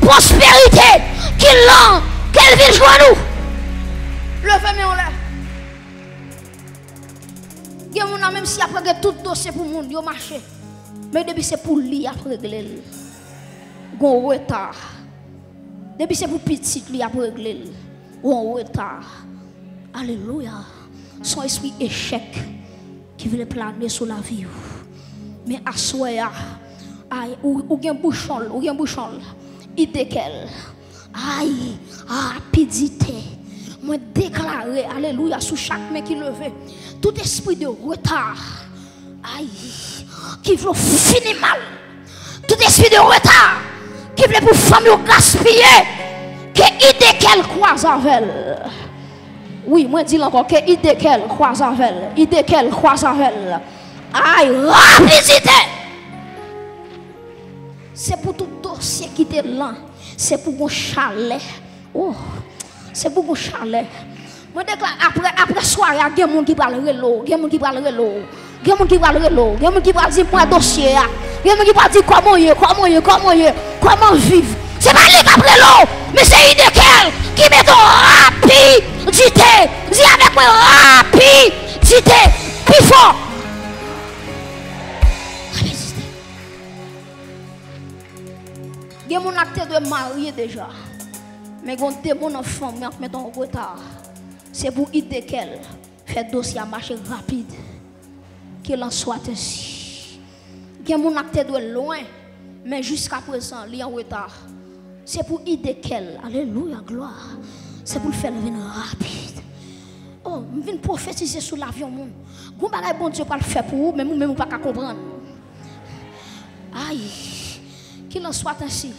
Prospérité qui est lent, qu'elle vient jouer nous. Levez-moi en l'air. Il y a même si après tout dossier pour le monde, il marché. Mais depuis c'est pour lui après régler. Il y a un retard. Depuis c'est pour petit lui après régler. Il y a un retard. Alléluia. Son esprit échec qui veut planer sur la vie. Mais à soi, ou bien bouchon, idée qu'elle. Aïe, rapidité. Moi déclarer, alléluia, sous chaque main qui levait, tout esprit de retard, aïe, qui veut finir mal, tout esprit de retard, qui veut pour famille gaspiller, que idée qu'elle croise avec elle. Oui, moi dis encore que idée qu'elle croise avec elle, idée qu'elle croise avec elle. Aïe, rapidité. C'est pour tout dossier qui est là, c'est pour mon chalet. Oh. C'est pour mon chalet. Moi déclare après soirée, il y a des gens qui parlent de l'eau, il y a des gens qui parlent de l'eau, il y a des gens qui parlent de l'eau, il y a des gens qui parlent de mon dossier, il y a des gens qui parlent de comment vivre. C'est pas lui qui parle de l'eau, mais c'est une de qu'elle qui met rapidité. Dis avec moi rapidité, plus fort. Rapidité. Il y a des gens qui de marier déjà. Mais quand tu es mon enfant, mais en retard, c'est pour aider qu'elle fait dossier à marcher rapide. Qu'il en soit ainsi. Il y a mon acte de loin, mais jusqu'à présent, il est en retard. C'est pour aider qu'elle. Alléluia, gloire. C'est pour le faire venir rapide. Oh, je viens prophétiser sur l'avion. Vous ne bon Dieu pas le faire pour vous, mais vous ne pouvez pas comprendre. Aïe, qu'il en soit ainsi.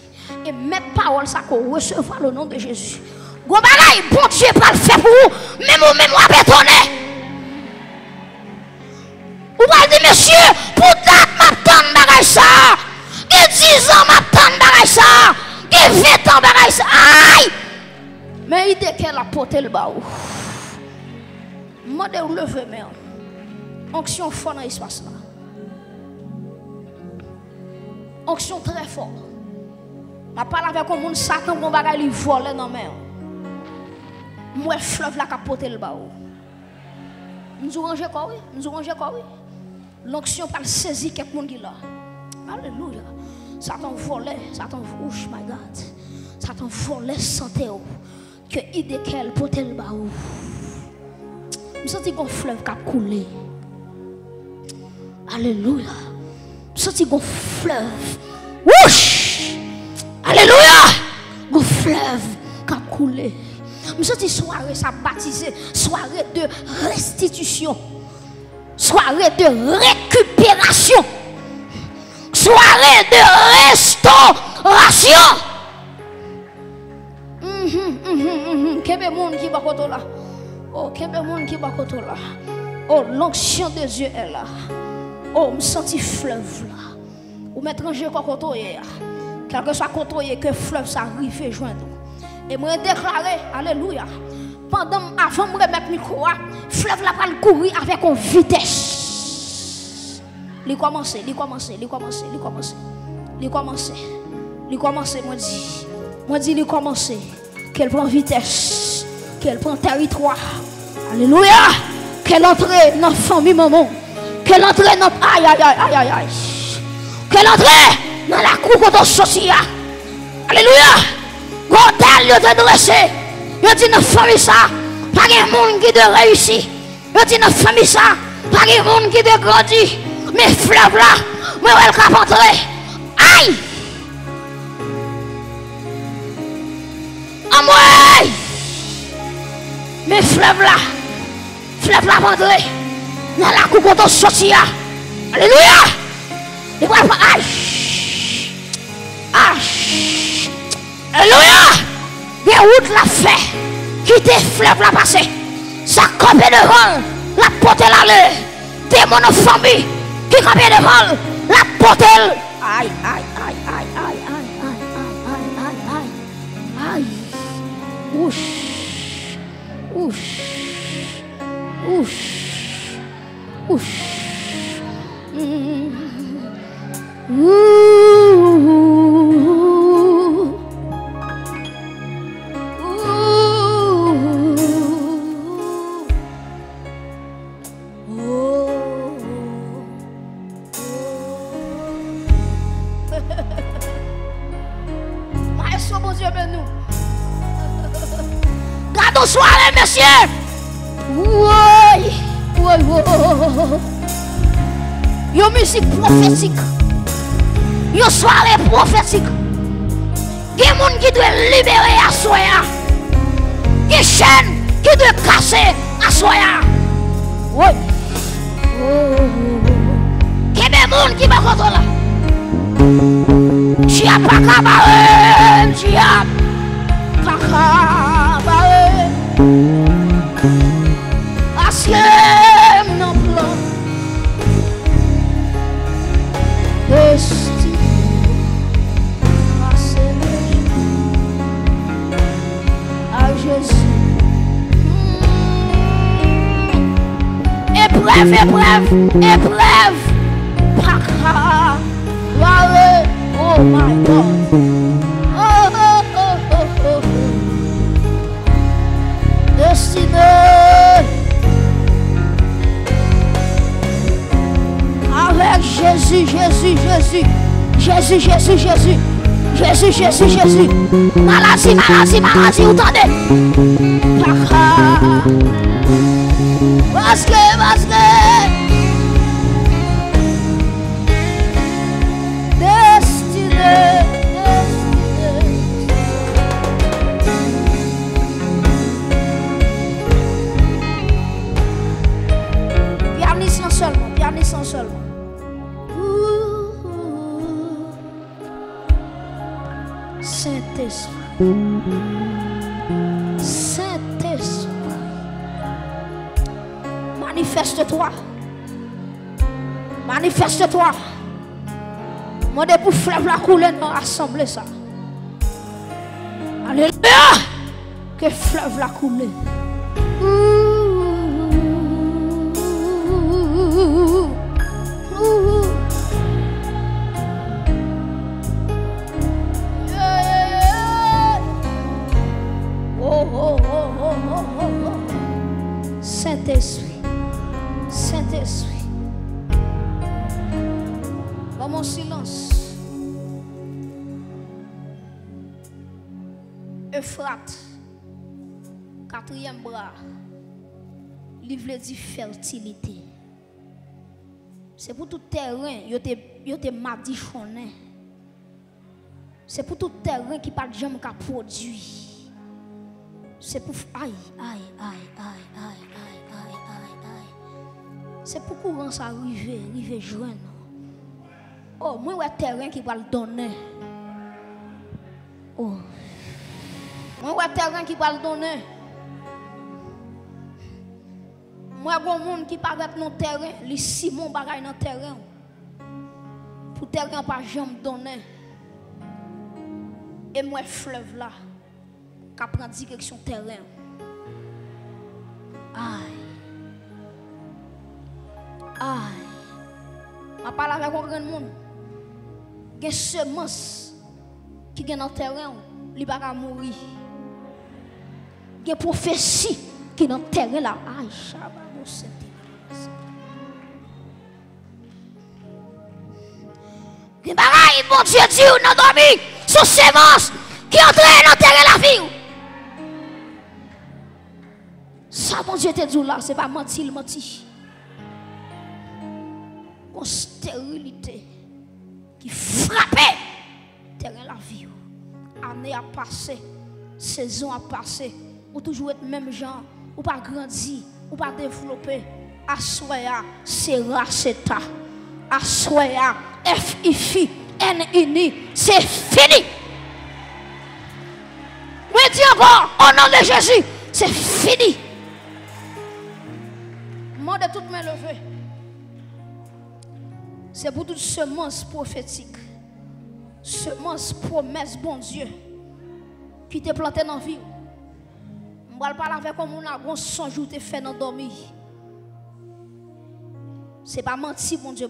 Et mettre parole ça qu'on recevra le nom de Jésus. Bon Dieu pas le faire pour vous, mais vous-même vous bétonner. Vous allez dire, monsieur, pour date m'attendre bagage ça. Et 10 ans m'attendre bagage ça. Et 20 ans bagage ça. Aïe! Mais il dit qu'elle a porté le bas. Moi, je lever, mais onction fort dans l'espace là. Onction très fort. Je parle avec un monde Satan pour bagay li voler dans mer. Moi fleuve la capoter le bas. Nous ranger quoi oui, nous ranger quoi oui. L'onction pas saisir quelque monde qui là. Alléluia. Satan volait, Satan ouch my God. Satan volait santé que idée qu'elle porter le bas. Je sens qu'on fleuve qui a coulé. Alléluia. Je sens qu'on fleuve. Ouch! Alléluia! Mon fleuve qui a coulé. Je sens soirée ça baptisé, soirée de restitution, soirée de récupération, soirée de restauration. Kembe monde qui va koto là. Oh, kembe monde qui va koto là. Oh, l'onction de Dieu est là. Oh, me senti fleuve là. Ou mettre ranger quoi koto hier. Quel que soit koto hier que fleuve ça arrive et joindre. Et moi déclarer alléluia. Pendant avant me remettre micro, fleuve là va courir avec une vitesse. Il commence, moi dit il commence. Qu'elle prend vitesse, qu'elle prend territoire. Alléluia. Qu'elle entre dans la famille maman. Qu'elle entre dans aïe aïe aïe aïe aïe. Qu'elle entre dans la cour de social. Alléluia. Hôtel yo te dressé. Yo dit dans famille ça, pas de monde qui de réussir. Yo dit dans famille ça, pas de monde qui de grandir. Mais fleuve là, moi elle cap entrer. Aïe. Amoué. Mais fleuve là entrer dans la cour de social. Alléluia. Et voilà aïe. Aïe. Alléluia. Des routes la fait. Quitter fleuve la passer. Ça campé devant. La porte l'aller. Démon de famille. Qui campé devant. La porte. Aïe, aïe, aïe, aïe, aïe, aïe, aïe, aïe, aïe, aïe, aïe. Ouch. Ouch. Ouch. Ouch. Maestro, bon Dieu, ben nous. Gardons soirée, messieurs. Oui. Une musique prophétique. Une soirée prophétique. Il y a des gens qui doivent libérer à soya. Il y a des chaînes qui doivent casser à soya. Oui. Il y a des gens qui vont contrôler. Tu n'as pas qu'à barrer. Tu n'as pas qu'à barrer. Parce que mon plan destiné à s'élever à Jésus. Épreuve. Pas qu'à barrer. Oh my God. Oh. Destiné avec Jésus. Maladie, vous entendez? Parce que destiné. Pianissant seulement. Saint-Esprit, manifeste-toi. Moi, de pour fleuve la couler dans l'assemblée ça. Alléluia. Que fleuve la couler. Saint-Esprit. Dans mon silence. Euphrate. Quatrième bras. Livre dit fertilité. C'est pour tout terrain, yo te madichonné. C'est pour tout terrain qui pas de jamais qu'à produit. C'est pour aïe. C'est pour courant ça arriver joindre. Oh, moi ouais terrain qui va le donner. Oh. Moi ouais terrain qui va le donner. Moi, il y a des gens qui paraissent dans le terrain, les Simon bagaille dans le terrain. Pour le terrain, pas jamais donné. Et moi, fleuve là, qui prend direction terrain. Aïe. Aïe. Je parle avec un grand monde. Il y a des semences qui sont dans le terrain, il ne va pas mourir. Il y a des prophéties qui sont dans le terrain là. Aïe, Shabbat, il y a des bon Dieu dit, on a dormi, son sémence qui entre dans le terrain la vie. Ça, mon Dieu te dit là, ce n'est pas mentir, mentir. Une stérilité qui frappait terrain la vie. Année a passé, saison a passé, ou toujours être même genre, ou pas grandir, ou pas développer. Assoya, c'est raceta. Assoya, F-I-F-I, N-I-N-I, c'est fini. Moi dis encore, au nom de Jésus, c'est fini. Moi de toutes mes levées. C'est pour toute semence prophétique, semence promesse, bon Dieu, qui te planté dans la vie. Je vais parler avec comme on a un songe ou te fait dans dormir. Ce n'est pas mentir, bon Dieu.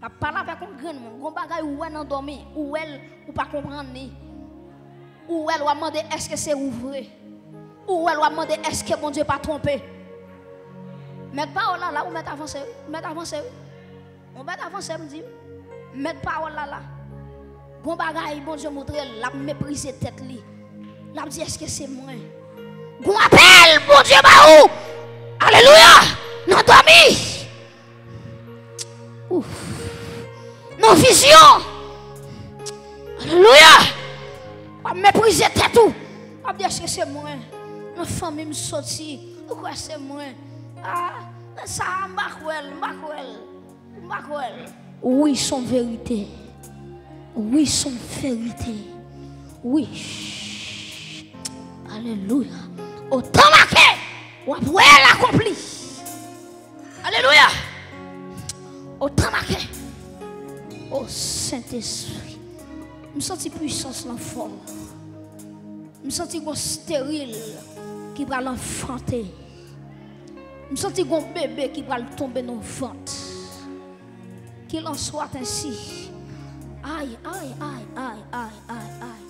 Je parle avec un grand monde, un bagage où elle dans dormir, où elle ou pas comprendre, où elle va demander est-ce que c'est ouvert, où elle va demander est-ce que bon Dieu pas trompé. Mettre parole là, ou mettre avancé, mettre avancé. On met avancé, me dit. Mettre parole là. Bon bagaille, bon Dieu montre, la mépriser tête li. La dit est-ce que c'est moi? Bon appel, bon Dieu baou. Alléluia. Non dormi. Ouf. Non vision. Alléluia. On mépriser tête tout. On dit est-ce que c'est moi? Ma famille me sorti. Pourquoi c'est moi? Ah, ça m'accouelle. Oui, son vérité. Oui, son vérité. Oui. Alléluia. Autant marqué, ou après l'accompli. Alléluia. Autant marqué. Oh Saint-Esprit. Je me sens puissance l'enfant. Je me sens stérile qui va l'enfanter. Je sens un bébé qui va tomber dans le ventre. Qu'il en soit ainsi. Aïe, aïe, aïe, aïe, aïe, aïe, aïe.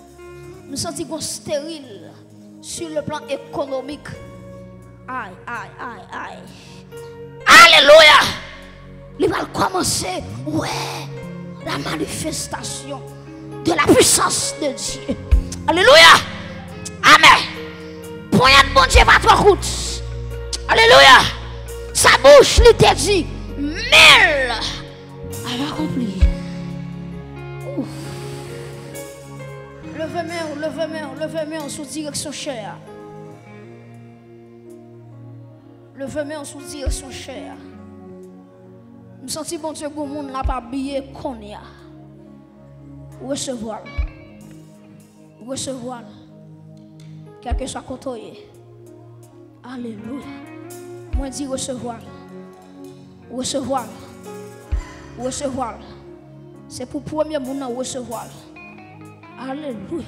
Je sens un stérile sur le plan économique. Aïe, aïe, aïe, aïe. Alléluia. Il va commencer. Ouais. La manifestation de la puissance de Dieu. Alléluia. Amen. Poignard de bon Dieu va trop route. Alléluia. Sa bouche lui te dit, mille. Elle a accompli. Levez-moi sous direction chère. Levez-moi sous direction chère. Je me sens bon Dieu que le monde n'a pas habillé qu'on y a. Recevoir. Recevoir. Quel que soit côté. Alléluia. Moi dis recevoir. Recevoir. Recevoir. C'est pour premier monde recevoir. Alléluia.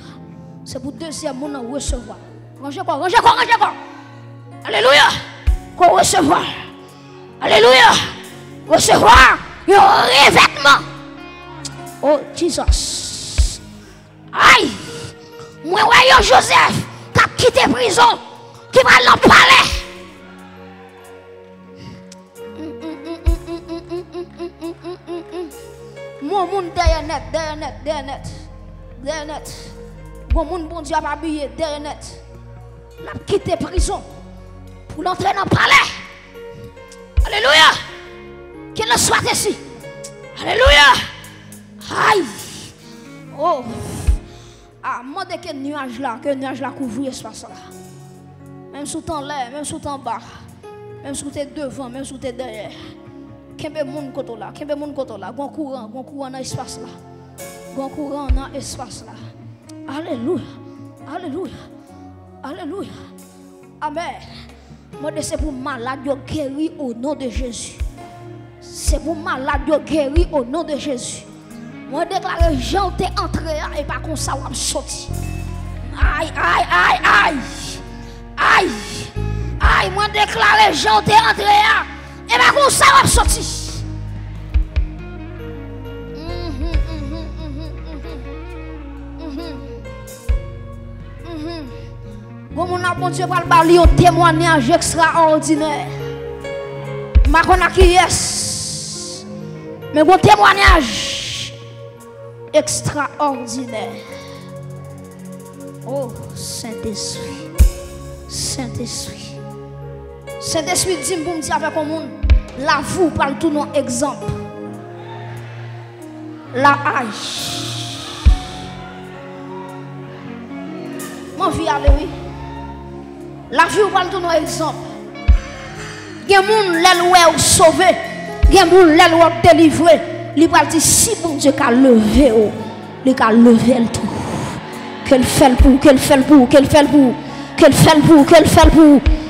C'est pour deuxième monde recevoir. Rangez quoi, rangez quoi, rangez quoi. Alléluia. Qu'on recevoir. Alléluia. Recevoir un revêtement. Oh Jesus. Aïe. Moi voyons Joseph qui a quitté prison, qui va l'en parler. Mon monde derrière net. Mon monde bon Dieu a habillé derrière net. Il a quitté prison pour l'entrer dans le palais. Alléluia. Qu'il le soit ici. Alléluia. Aïe. Oh. Ah, moi dès que nuage là couvre l'espace là. Même sous ton l'air, même sous ton bas, même sous tes devant, même sous tes derrière. Kembe moun koto là, bon courant dans l'espace là. Bon courant dans l'espace là. Alléluia. Alléluia. Alléluia. Amen. Moi, c'est pour malade guéri au nom de Jésus. C'est pour malade guéri au nom de Jésus. Moi, déclare Jean t'es entré et pas comme ça ou sorti. Aïe, aïe, aïe, aïe. Aïe. Aïe, moi, déclare Jean t'es entré et pas comme ça ou sorti. Bon Dieu va le balayer un témoignage extraordinaire. Je ne sais pas qui est. Mais un témoignage extraordinaire. Oh, Saint-Esprit. Saint-Esprit. Saint-Esprit dit pour me dire avec le monde. La vous parle tout non exemple. La hache. Mon vie avec lui. La vie, on parle de nos exemples. Il y a des gens qui sont sauvés. Il y a des gens qui sont délivrés. Il va dire si bon Dieu a levé, il a levé le tout. Qu'elle fait pour, qu'elle fait pour, qu'elle fait pour, qu'elle fait pour, qu'elle fait pour.